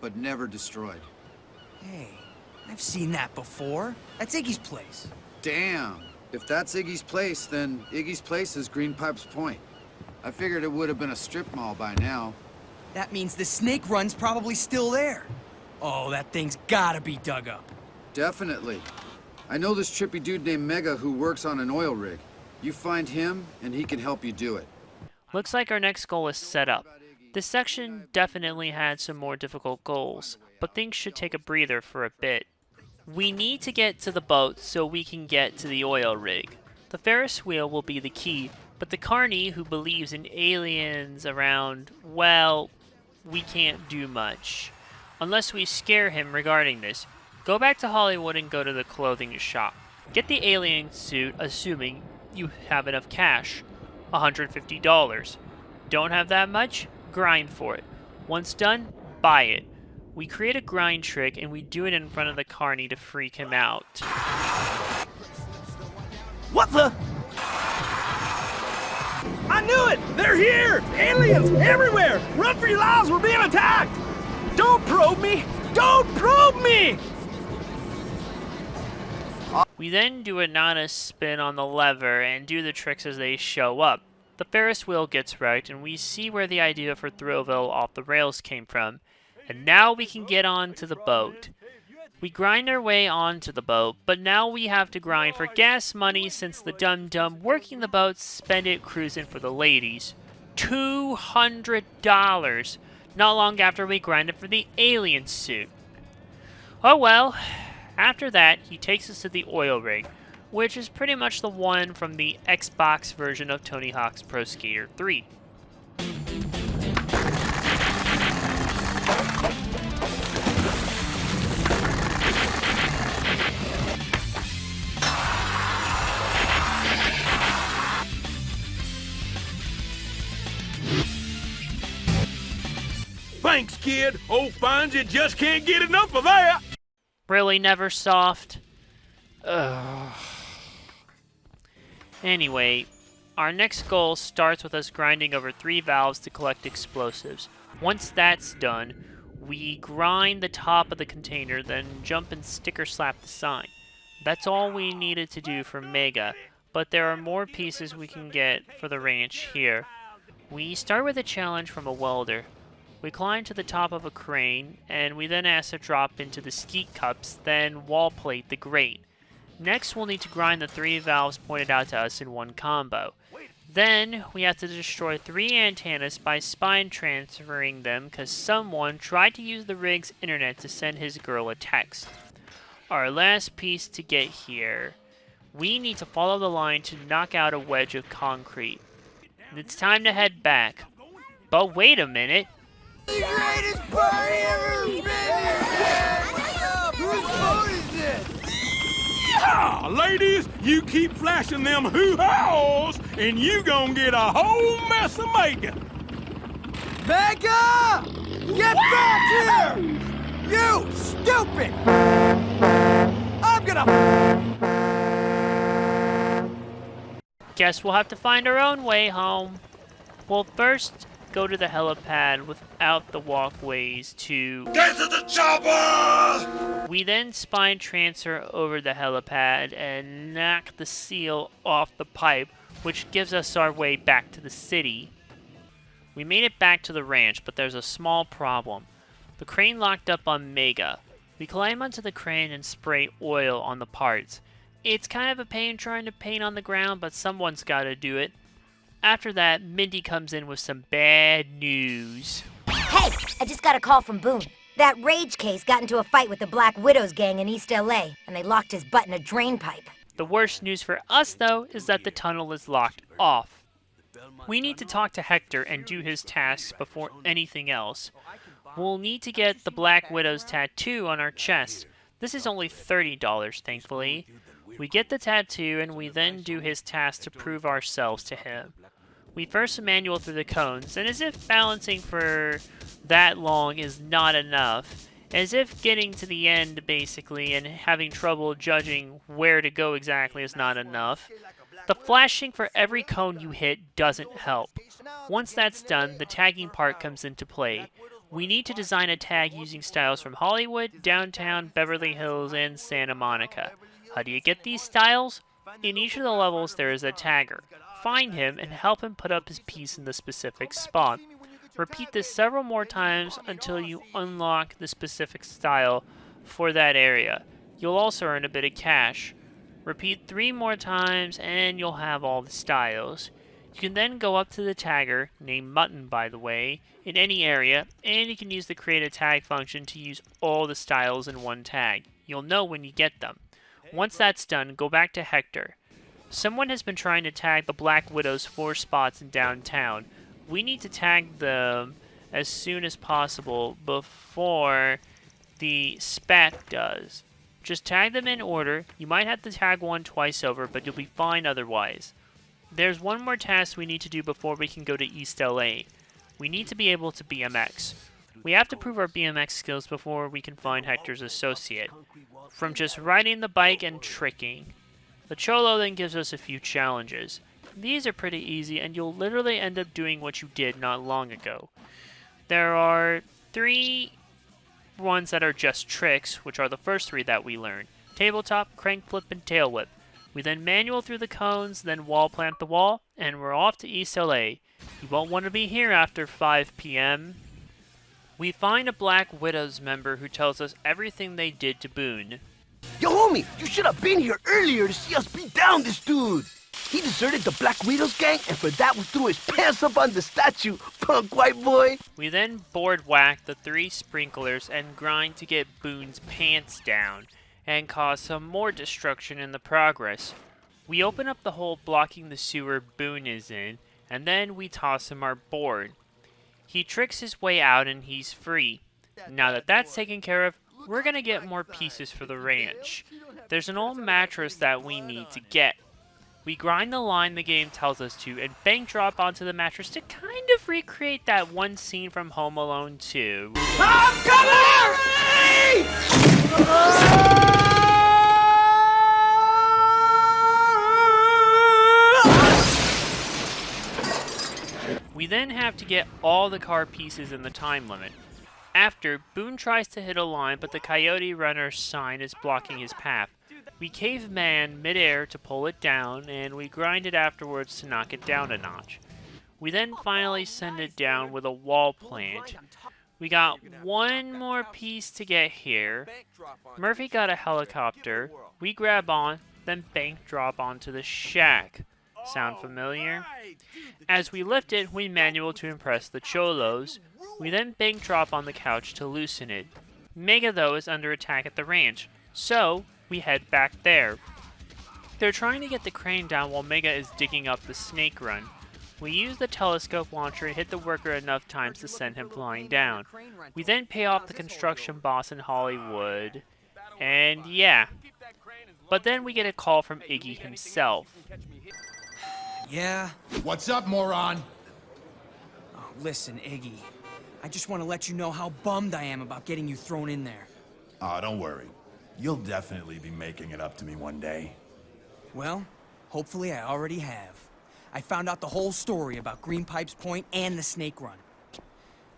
but never destroyed. Hey, I've seen that before. That's Iggy's place. Damn. If that's Iggy's place, then Iggy's place is Green Pipes Point. I figured it would have been a strip mall by now. That means the snake run's probably still there. Oh, that thing's gotta be dug up. Definitely. I know this trippy dude named Mega who works on an oil rig. You find him, and he can help you do it. Looks like our next goal is set up. This section definitely had some more difficult goals, but things should take a breather for a bit. We need to get to the boat so we can get to the oil rig. The Ferris wheel will be the key, but the carny who believes in aliens around, well, we can't do much. Unless we scare him regarding this. Go back to Hollywood and go to the clothing shop. Get the alien suit, assuming you have enough cash. $150. Don't have that much? Grind for it. Once done, buy it. We create a grind trick and we do it in front of the carny to freak him out. What the? I knew it! They're here! Aliens everywhere! Run for your lives, we're being attacked! Don't probe me! Don't probe me! We then do a Nana spin on the lever and do the tricks as they show up. The Ferris wheel gets wrecked and we see where the idea for Thrillville off the rails came from. And now we can get on to the boat. We grind our way onto the boat, but now we have to grind for gas money since the dum-dum working the boat spend it cruising for the ladies. $200. Not long after we grinded for the alien suit. Oh well. After that, he takes us to the oil rig, which is pretty much the one from the Xbox version of Tony Hawk's Pro Skater 3. Thanks, kid. Old Fonzie just can't get enough of that. Really, Neversoft? Ugh. Anyway, our next goal starts with us grinding over 3 valves to collect explosives. Once that's done, we grind the top of the container, then jump and sticker slap the sign. That's all we needed to do for Mega, but there are more pieces we can get for the ranch here. We start with a challenge from a welder. We climb to the top of a crane, and we then ask to drop into the skeet cups, then wall plate the grate. Next, we'll need to grind the 3 valves pointed out to us in one combo. Then, we have to destroy 3 antennas by spine transferring them because someone tried to use the rig's internet to send his girl a text. Our last piece to get here. We need to follow the line to knock out a wedge of concrete. It's time to head back. But wait a minute. The greatest party ever been here! Whose boat is this? Yeah, ladies, you keep flashing them hoo-haws, and you gonna get a whole mess of making. Becca! Get back here! You stupid! I'm gonna... Guess we'll have to find our own way home. Well, first, go to the helipad without the walkways to... Get to the chopper! We then spine transfer over the helipad and knock the seal off the pipe, which gives us our way back to the city. We made it back to the ranch, but there's a small problem. The crane locked up on Mega. We climb onto the crane and spray oil on the parts. It's kind of a pain trying to paint on the ground, but someone's got to do it. After that, Mindy comes in with some bad news. Hey, I just got a call from Boone. That Rage case got into a fight with the Black Widows gang in East LA, and they locked his butt in a drain pipe. The worst news for us, though, is that the tunnel is locked off. We need to talk to Hector and do his tasks before anything else. We'll need to get the Black Widow's tattoo on our chest. This is only $30, thankfully. We get the tattoo, and we then do his task to prove ourselves to him. We first manual through the cones, and as if balancing for that long is not enough, as if getting to the end, basically, and having trouble judging where to go exactly is not enough, the flashing for every cone you hit doesn't help. Once that's done, the tagging part comes into play. We need to design a tag using styles from Hollywood, downtown, Beverly Hills, and Santa Monica. How do you get these styles? In each of the levels there is a tagger. Find him and help him put up his piece in the specific spot. Repeat this several more times until you unlock the specific style for that area. You'll also earn a bit of cash. Repeat 3 more times and you'll have all the styles. You can then go up to the tagger, named Mutton by the way, in any area, and you can use the create a tag function to use all the styles in one tag. You'll know when you get them. Once that's done, go back to Hector. Someone has been trying to tag the Black Widow's 4 spots in downtown. We need to tag them as soon as possible before the spat does. Just tag them in order. You might have to tag one twice over, but you'll be fine otherwise. There's one more task we need to do before we can go to East LA. We need to be able to BMX. We have to prove our BMX skills before we can find Hector's associate. From just riding the bike and tricking. The Cholo then gives us a few challenges. These are pretty easy and you'll literally end up doing what you did not long ago. There are 3 ones that are just tricks, which are the first 3 that we learn. Tabletop, crank flip, and tail whip. We then manual through the cones, then wall plant the wall, and we're off to East LA. You won't want to be here after 5 p.m. We find a Black Widow's member who tells us everything they did to Boone. Yo, homie, you should have been here earlier to see us beat down this dude. He deserted the Black Widow's gang, and for that we threw his pants up on the statue, punk white boy. We then board whack the 3 sprinklers and grind to get Boone's pants down, and cause some more destruction in the progress. We open up the hole blocking the sewer Boone is in, and then we toss him our board. He tricks his way out and he's free. Now that that's taken care of, we're gonna get more pieces for the ranch. There's an old mattress that we need to get. We grind the line the game tells us to and bank drop onto the mattress to kind of recreate that one scene from Home Alone 2. I'm coming! We then have to get all the car pieces in the time limit. After, Boone tries to hit a line, but the Coyote Runner sign is blocking his path. We caveman midair to pull it down, and we grind it afterwards to knock it down a notch. We then finally send it down with a wall plant. We got one more piece to get here. Murphy got a helicopter. We grab on, then bank drop onto the shack. Sound familiar? As we lift it, we manual to impress the Cholos. We then bank drop on the couch to loosen it. Mega, though, is under attack at the ranch, so we head back there. They're trying to get the crane down while Mega is digging up the snake run. We use the telescope launcher and hit the worker enough times to send him flying down. We then pay off the construction boss in Hollywood, and yeah. But then we get a call from Iggy himself. Yeah? What's up, moron? Oh, listen, Iggy. I just want to let you know how bummed I am about getting you thrown in there. Oh, don't worry. You'll definitely be making it up to me one day. Well, hopefully I already have. I found out the whole story about Green Pipes Point and the Snake Run.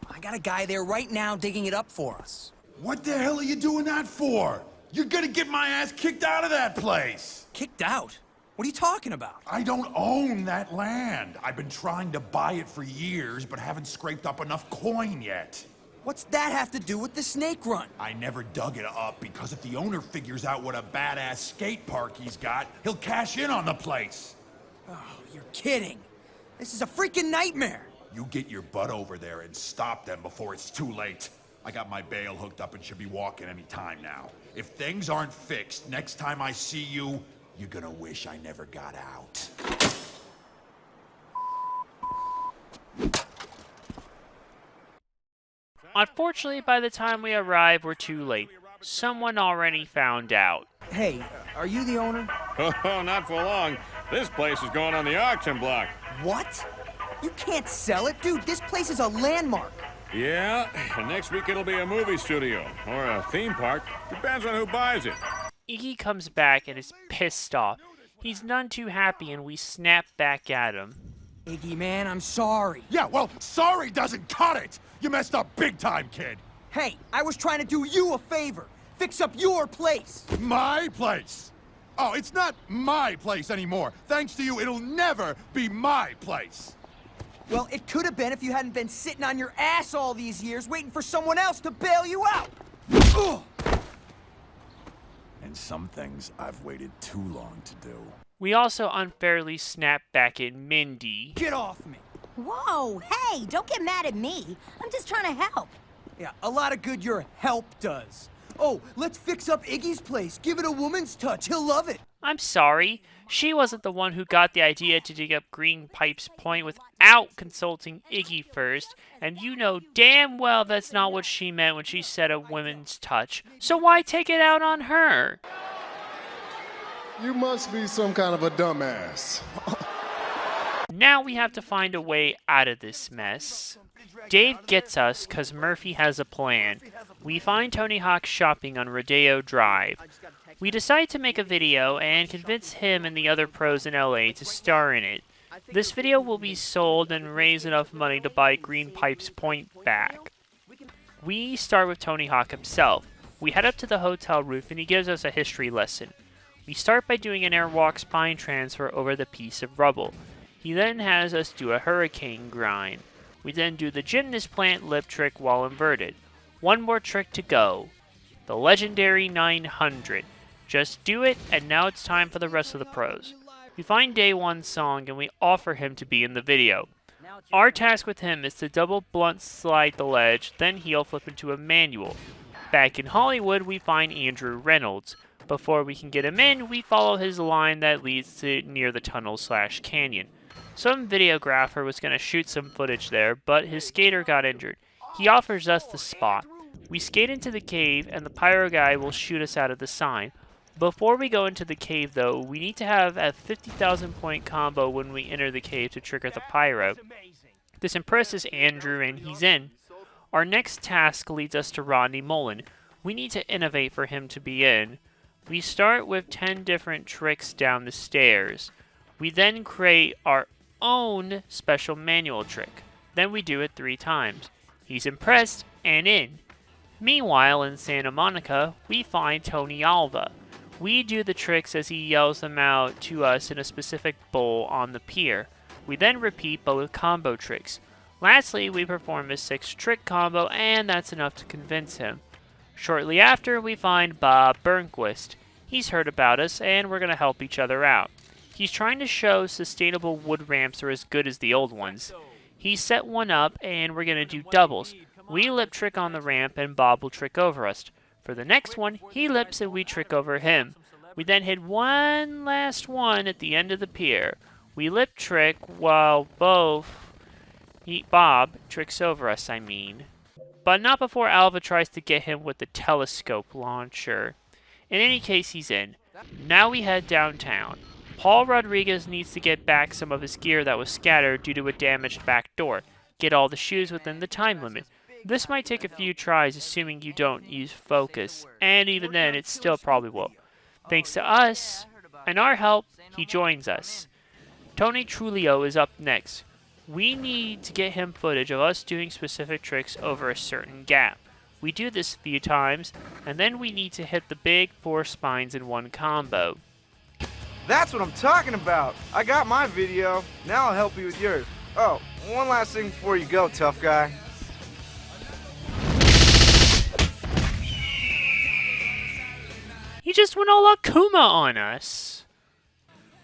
I got a guy there right now digging it up for us. What the hell are you doing that for? You're gonna get my ass kicked out of that place! Kicked out? What are you talking about? I don't own that land. I've been trying to buy it for years, but haven't scraped up enough coin yet. What's that have to do with the Snake Run? I never dug it up because if the owner figures out what a badass skate park he's got, he'll cash in on the place. Oh, you're kidding. This is a freaking nightmare. You get your butt over there and stop them before it's too late. I got my bail hooked up and should be walking any time now. If things aren't fixed, next time I see you, you're gonna wish I never got out. Unfortunately, by the time we arrive, we're too late. Someone already found out. Hey, are you the owner? Oh, not for long. This place is going on the auction block. What? You can't sell it, dude. This place is a landmark. Yeah, and next week it'll be a movie studio or a theme park. Depends on who buys it. Iggy comes back and is pissed off. He's none too happy and we snap back at him. Iggy, man, I'm sorry. Yeah, well, sorry doesn't cut it! You messed up big time, kid! Hey, I was trying to do you a favor. Fix up your place. My place? Oh, it's not my place anymore. Thanks to you, it'll never be my place. Well, it could have been if you hadn't been sitting on your ass all these years waiting for someone else to bail you out. Ugh. And some things I've waited too long to do. We also unfairly snap back at Mindy. Get off me. Whoa, hey, don't get mad at me. I'm just trying to help. Yeah, a lot of good your help does. Oh, let's fix up Iggy's place. Give it a woman's touch. He'll love it. I'm sorry. She wasn't the one who got the idea to dig up Green Pipes Point without consulting Iggy first, and you know damn well that's not what she meant when she said a woman's touch. So why take it out on her? You must be some kind of a dumbass. Now we have to find a way out of this mess. Dave gets us because Murphy has a plan. We find Tony Hawk shopping on Rodeo Drive. We decide to make a video and convince him and the other pros in LA to star in it. This video will be sold and raise enough money to buy Green Pipes Point back. We start with Tony Hawk himself. We head up to the hotel roof and he gives us a history lesson. We start by doing an airwalk spine transfer over the piece of rubble. He then has us do a hurricane grind. We then do the gymnast plant lip trick while inverted. One more trick to go. The legendary 900. Just do it, and now it's time for the rest of the pros. We find Day One's song and we offer him to be in the video. Our task with him is to double blunt slide the ledge, then heel flip into a manual. Back in Hollywood, we find Andrew Reynolds. Before we can get him in, we follow his line that leads to near the tunnel/canyon. Some videographer was going to shoot some footage there, but his skater got injured. He offers us the spot. We skate into the cave, and the pyro guy will shoot us out of the sign. Before we go into the cave, though, we need to have a 50,000 point combo when we enter the cave to trigger the pyro. This impresses Andrew, and he's in. Our next task leads us to Rodney Mullen. We need to innovate for him to be in. We start with 10 different tricks down the stairs. We then create our own special manual trick. Then we do it 3 times. He's impressed and in. Meanwhile, in Santa Monica, we find Tony Alva. We do the tricks as he yells them out to us in a specific bowl on the pier. We then repeat both combo tricks. Lastly, we perform a 6-trick combo, and that's enough to convince him. Shortly after, we find Bob Burnquist. He's heard about us, and we're going to help each other out. He's trying to show sustainable wood ramps are as good as the old ones. He set one up, and we're going to do doubles. We lip trick on the ramp, and Bob will trick over us. For the next one, he lips and we trick over him. We then hit one last one at the end of the pier. We lip trick while Bob tricks over us, But not before Alva tries to get him with the telescope launcher. In any case, he's in. Now we head downtown. Paul Rodriguez needs to get back some of his gear that was scattered due to a damaged back door. Get all the shoes within the time limit. This might take a few tries assuming you don't use focus, and even then it still probably will. Thanks to us and our help, he joins us. Tony Trulio is up next. We need to get him footage of us doing specific tricks over a certain gap. We do this a few times, and then we need to hit the big 4 spines in one combo. That's what I'm talking about. I got my video. Now I'll help you with yours. Oh, one last thing before you go, tough guy. He just went all Akuma on us.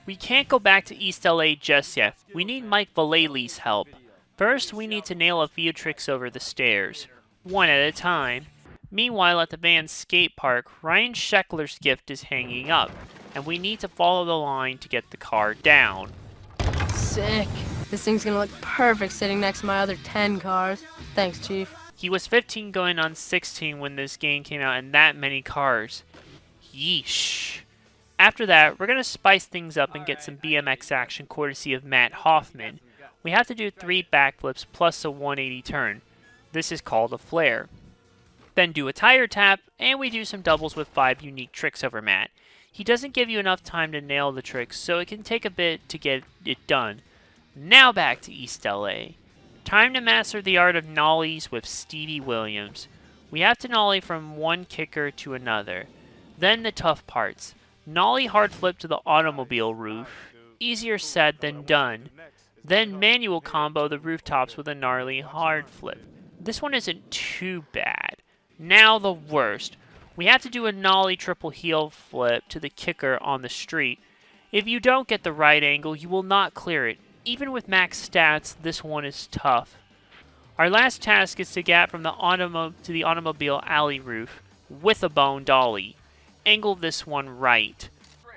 We can't go back to East LA just yet. We need Mike Vallely's help. First, we need to nail a few tricks over the stairs, one at a time. Meanwhile, at the Van skate park, Ryan Sheckler's gift is hanging up, and we need to follow the line to get the car down. Sick. This thing's gonna look perfect sitting next to my other 10 cars. Thanks, Chief. He was 15 going on 16 when this game came out, and that many cars. Yeesh. After that, we're going to spice things up and get some BMX action courtesy of Matt Hoffman. We have to do 3 backflips plus a 180 turn. This is called a flare. Then do a tire tap, and we do some doubles with 5 unique tricks over Matt. He doesn't give you enough time to nail the tricks, so it can take a bit to get it done. Now back to East LA. Time to master the art of nollies with Stevie Williams. We have to nollie from one kicker to another. Then the tough parts. Nollie hard flip to the automobile roof. Easier said than done. Then manual combo the rooftops with a gnarly hard flip. This one isn't too bad. Now the worst. We have to do a nollie triple heel flip to the kicker on the street. If you don't get the right angle, you will not clear it. Even with max stats, this one is tough. Our last task is to get from the automobile alley roof with a bone dolly. Angle this one right.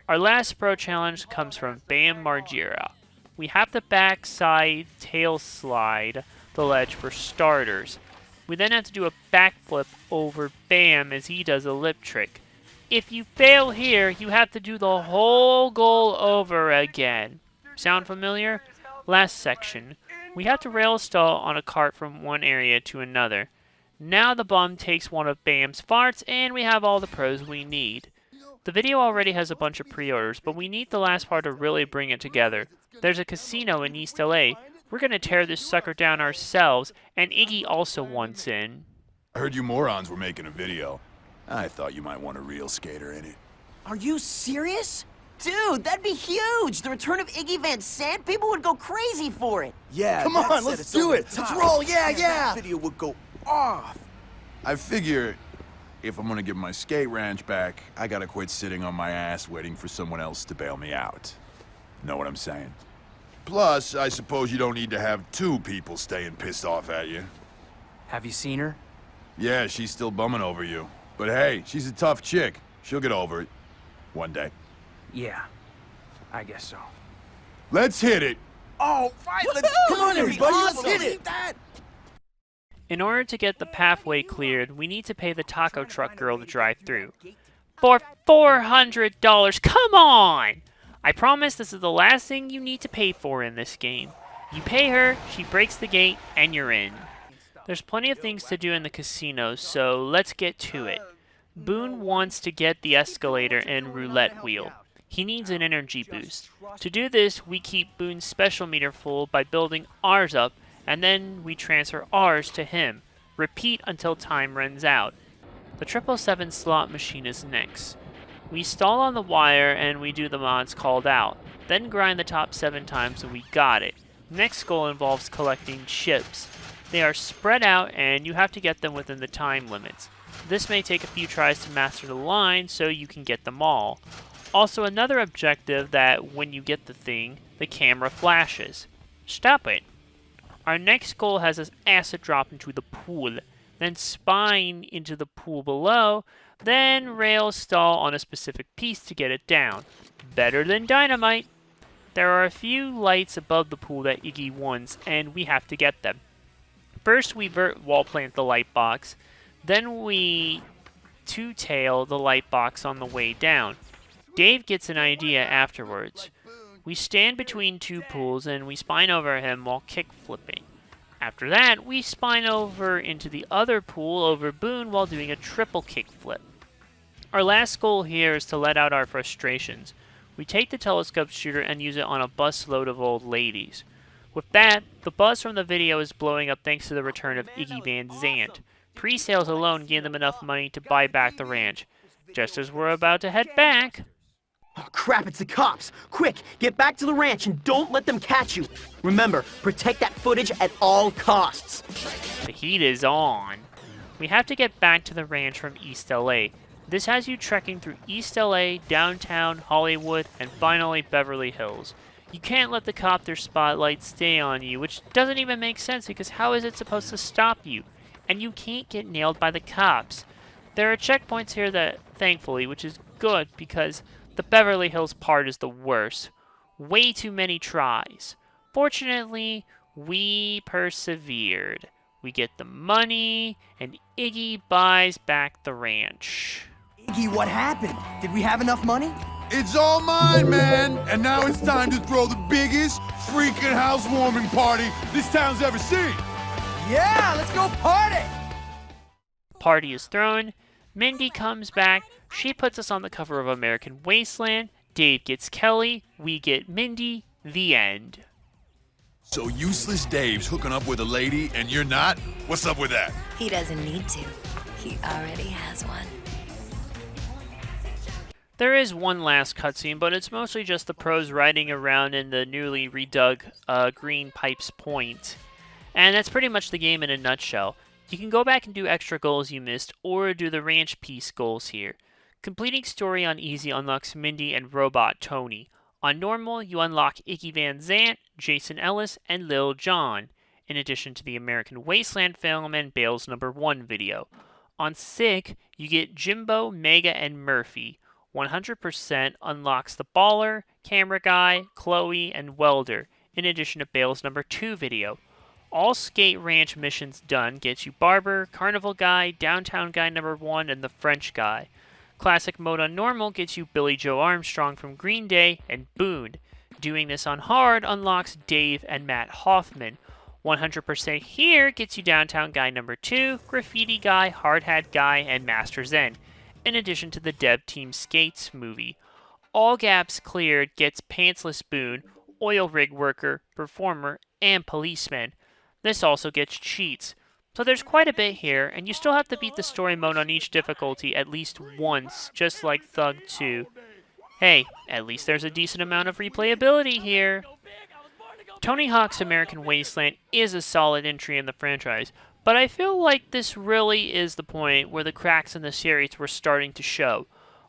Our last pro challenge comes from Bam Margera. We have to backside tail slide the ledge for starters. We then have to do a backflip over Bam as he does a lip trick. If you fail here, you have to do the whole goal over again. Sound familiar? Last section. We have to rail stall on a cart from one area to another. Now the bum takes one of Bam's farts, and we have all the pros we need. The video already has a bunch of pre-orders, but we need the last part to really bring it together. There's a casino in East LA. We're gonna tear this sucker down ourselves, and Iggy also wants in. I heard you morons were making a video. I thought you might want a real skater in it. Are you serious? Dude, that'd be huge! The return of Iggy Van Sant? People would go crazy for it! Yeah, come on, let's do it! Let's roll, yeah! That video would go off! I figure if I'm gonna get my skate ranch back, I gotta quit sitting on my ass waiting for someone else to bail me out. Know what I'm saying? Plus, I suppose you don't need to have 2 people staying pissed off at you. Have you seen her? Yeah, she's still bumming over you. But hey, she's a tough chick. She'll get over it. One day. Yeah, I guess so. Let's hit it! Oh, fine, let's Come on, everybody, let's hit it! In order to get the pathway cleared, we need to pay the taco truck girl to drive through. For $400! Come on! I promise this is the last thing you need to pay for in this game. You pay her, she breaks the gate, and you're in. There's plenty of things to do in the casino, so let's get to it. Boone wants to get the escalator and roulette wheel. He needs an energy boost. To do this, we keep Boone's special meter full by building ours up, and then we transfer ours to him. Repeat until time runs out. The 777 slot machine is next. We stall on the wire and we do the mods called out. Then grind the top 7 times and we got it. Next goal involves collecting chips. They are spread out and you have to get them within the time limits. This may take a few tries to master the line so you can get them all. Also another objective that when you get the thing, the camera flashes. Stop it. Our next goal has us acid drop into the pool, then spine into the pool below, then rail stall on a specific piece to get it down. Better than dynamite. There are a few lights above the pool that Iggy wants, and we have to get them. First we wall plant the light box, then we two-tail the light box on the way down. Dave gets an idea afterwards. We stand between 2 pools and we spine over him while kick flipping. After that, we spine over into the other pool over Boone while doing a triple kick flip. Our last goal here is to let out our frustrations. We take the telescope shooter and use it on a busload of old ladies. With that, the buzz from the video is blowing up thanks to the return of Iggy Van Zandt. Pre-sales alone gave them enough money to buy back the ranch. Just as we're about to head back... Oh, crap, it's the cops! Quick, get back to the ranch and don't let them catch you! Remember, protect that footage at all costs! The heat is on. We have to get back to the ranch from East LA. This has you trekking through East LA, downtown, Hollywood, and finally Beverly Hills. You can't let the copter spotlight stay on you, which doesn't even make sense because how is it supposed to stop you? And you can't get nailed by the cops. There are checkpoints here that, thankfully, which is good because the Beverly Hills part is the worst. Way too many tries. Fortunately, we persevered. We get the money, and Iggy buys back the ranch. Iggy, what happened? Did we have enough money? It's all mine, man! And now it's time to throw the biggest freaking housewarming party this town's ever seen! Yeah, let's go party! Party is thrown. Mindy comes back. She puts us on the cover of American Wasteland. Dave gets Kelly. We get Mindy. The end. So useless Dave's hooking up with a lady and you're not? What's up with that? He doesn't need to. He already has one. There is one last cutscene, but it's mostly just the pros riding around in the newly redug Green Pipes Point. And that's pretty much the game in a nutshell. You can go back and do extra goals you missed, or do the ranch piece goals here. Completing story on easy unlocks Mindy and Robot Tony. On normal, you unlock Iggy Van Zandt, Jason Ellis, and Lil Jon, in addition to the American Wasteland film and Bales No. 1 video. On Sick, you get Jimbo, Mega, and Murphy. 100% unlocks the Baller, Camera Guy, Chloe, and Welder, in addition to Bales No. 2 video. All Skate Ranch missions done gets you Barber, Carnival Guy, Downtown Guy No. 1, and the French Guy. Classic mode on normal gets you Billy Joe Armstrong from Green Day and Boone. Doing this on hard unlocks Dave and Matt Hoffman. 100% here gets you Downtown Guy No. 2, Graffiti Guy, Hard Hat Guy, and Master Zen, in addition to the Dev Team Skates movie. All gaps cleared gets Pantsless Boone, Oil Rig Worker, Performer, and Policeman. This also gets cheats. So there's quite a bit here, and you still have to beat the story mode on each difficulty at least once, just like Thug 2. Hey, at least there's a decent amount of replayability here. Tony Hawk's American Wasteland is a solid entry in the franchise, but I feel like this really is the point where the cracks in the series were starting to show.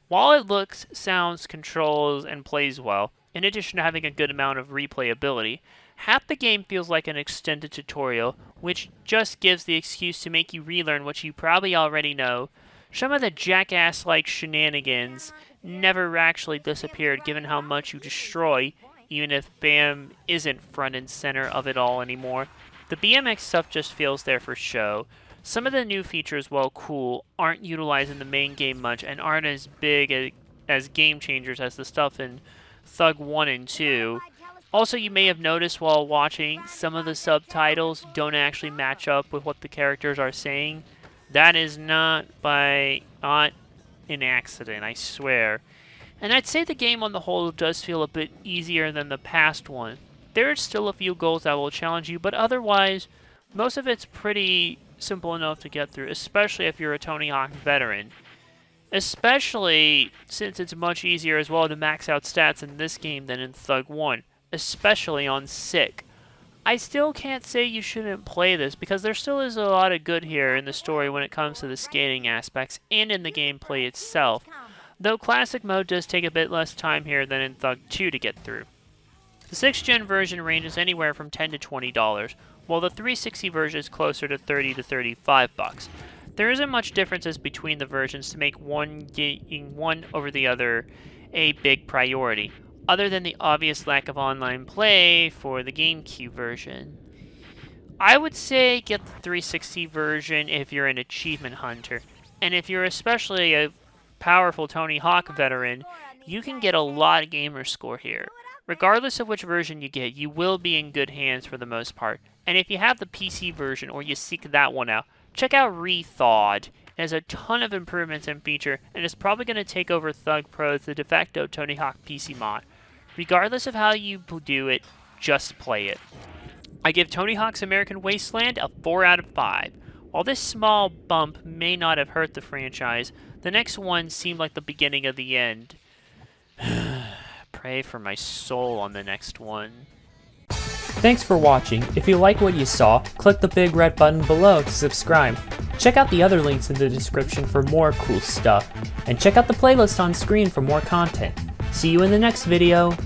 While it looks, sounds, controls, and plays well, in addition to having a good amount of replayability, half the game feels like an extended tutorial, which just gives the excuse to make you relearn what you probably already know. Some of the jackass-like shenanigans never actually disappeared given how much you destroy, even if BAM isn't front and center of it all anymore. The BMX stuff just feels there for show. Some of the new features, while cool, aren't utilized in the main game much and aren't as big as game changers as the stuff in Thug 1 and 2. Also, you may have noticed while watching, some of the subtitles don't actually match up with what the characters are saying. That is not an accident, I swear. And I'd say the game on the whole does feel a bit easier than the past one. There are still a few goals that will challenge you, but otherwise, most of it's pretty simple enough to get through, especially if you're a Tony Hawk veteran. Especially since it's much easier as well to max out stats in this game than in Thug 1. Especially on Sick. I still can't say you shouldn't play this because there still is a lot of good here in the story when it comes to the skating aspects and in the gameplay itself, though Classic Mode does take a bit less time here than in Thug 2 to get through. The 6th Gen version ranges anywhere from $10 to $20, while the 360 version is closer to $30 to $35. There isn't much differences between the versions to make one over the other a big priority, other than the obvious lack of online play for the GameCube version. I would say get the 360 version if you're an achievement hunter, and if you're especially a powerful Tony Hawk veteran, you can get a lot of gamer score here. Regardless of which version you get, you will be in good hands for the most part, and if you have the PC version or you seek that one out, check out Rethawed. It has a ton of improvements and feature, and is probably going to take over Thug Pro as the de facto Tony Hawk PC mod. Regardless of how you do it, just play it. I give Tony Hawk's American Wasteland a 4 out of 5. While this small bump may not have hurt the franchise, the next one seemed like the beginning of the end. Pray for my soul on the next one. Thanks for watching. If you like what you saw, click the big red button below to subscribe. Check out the other links in the description for more cool stuff, and check out the playlist on screen for more content. See you in the next video.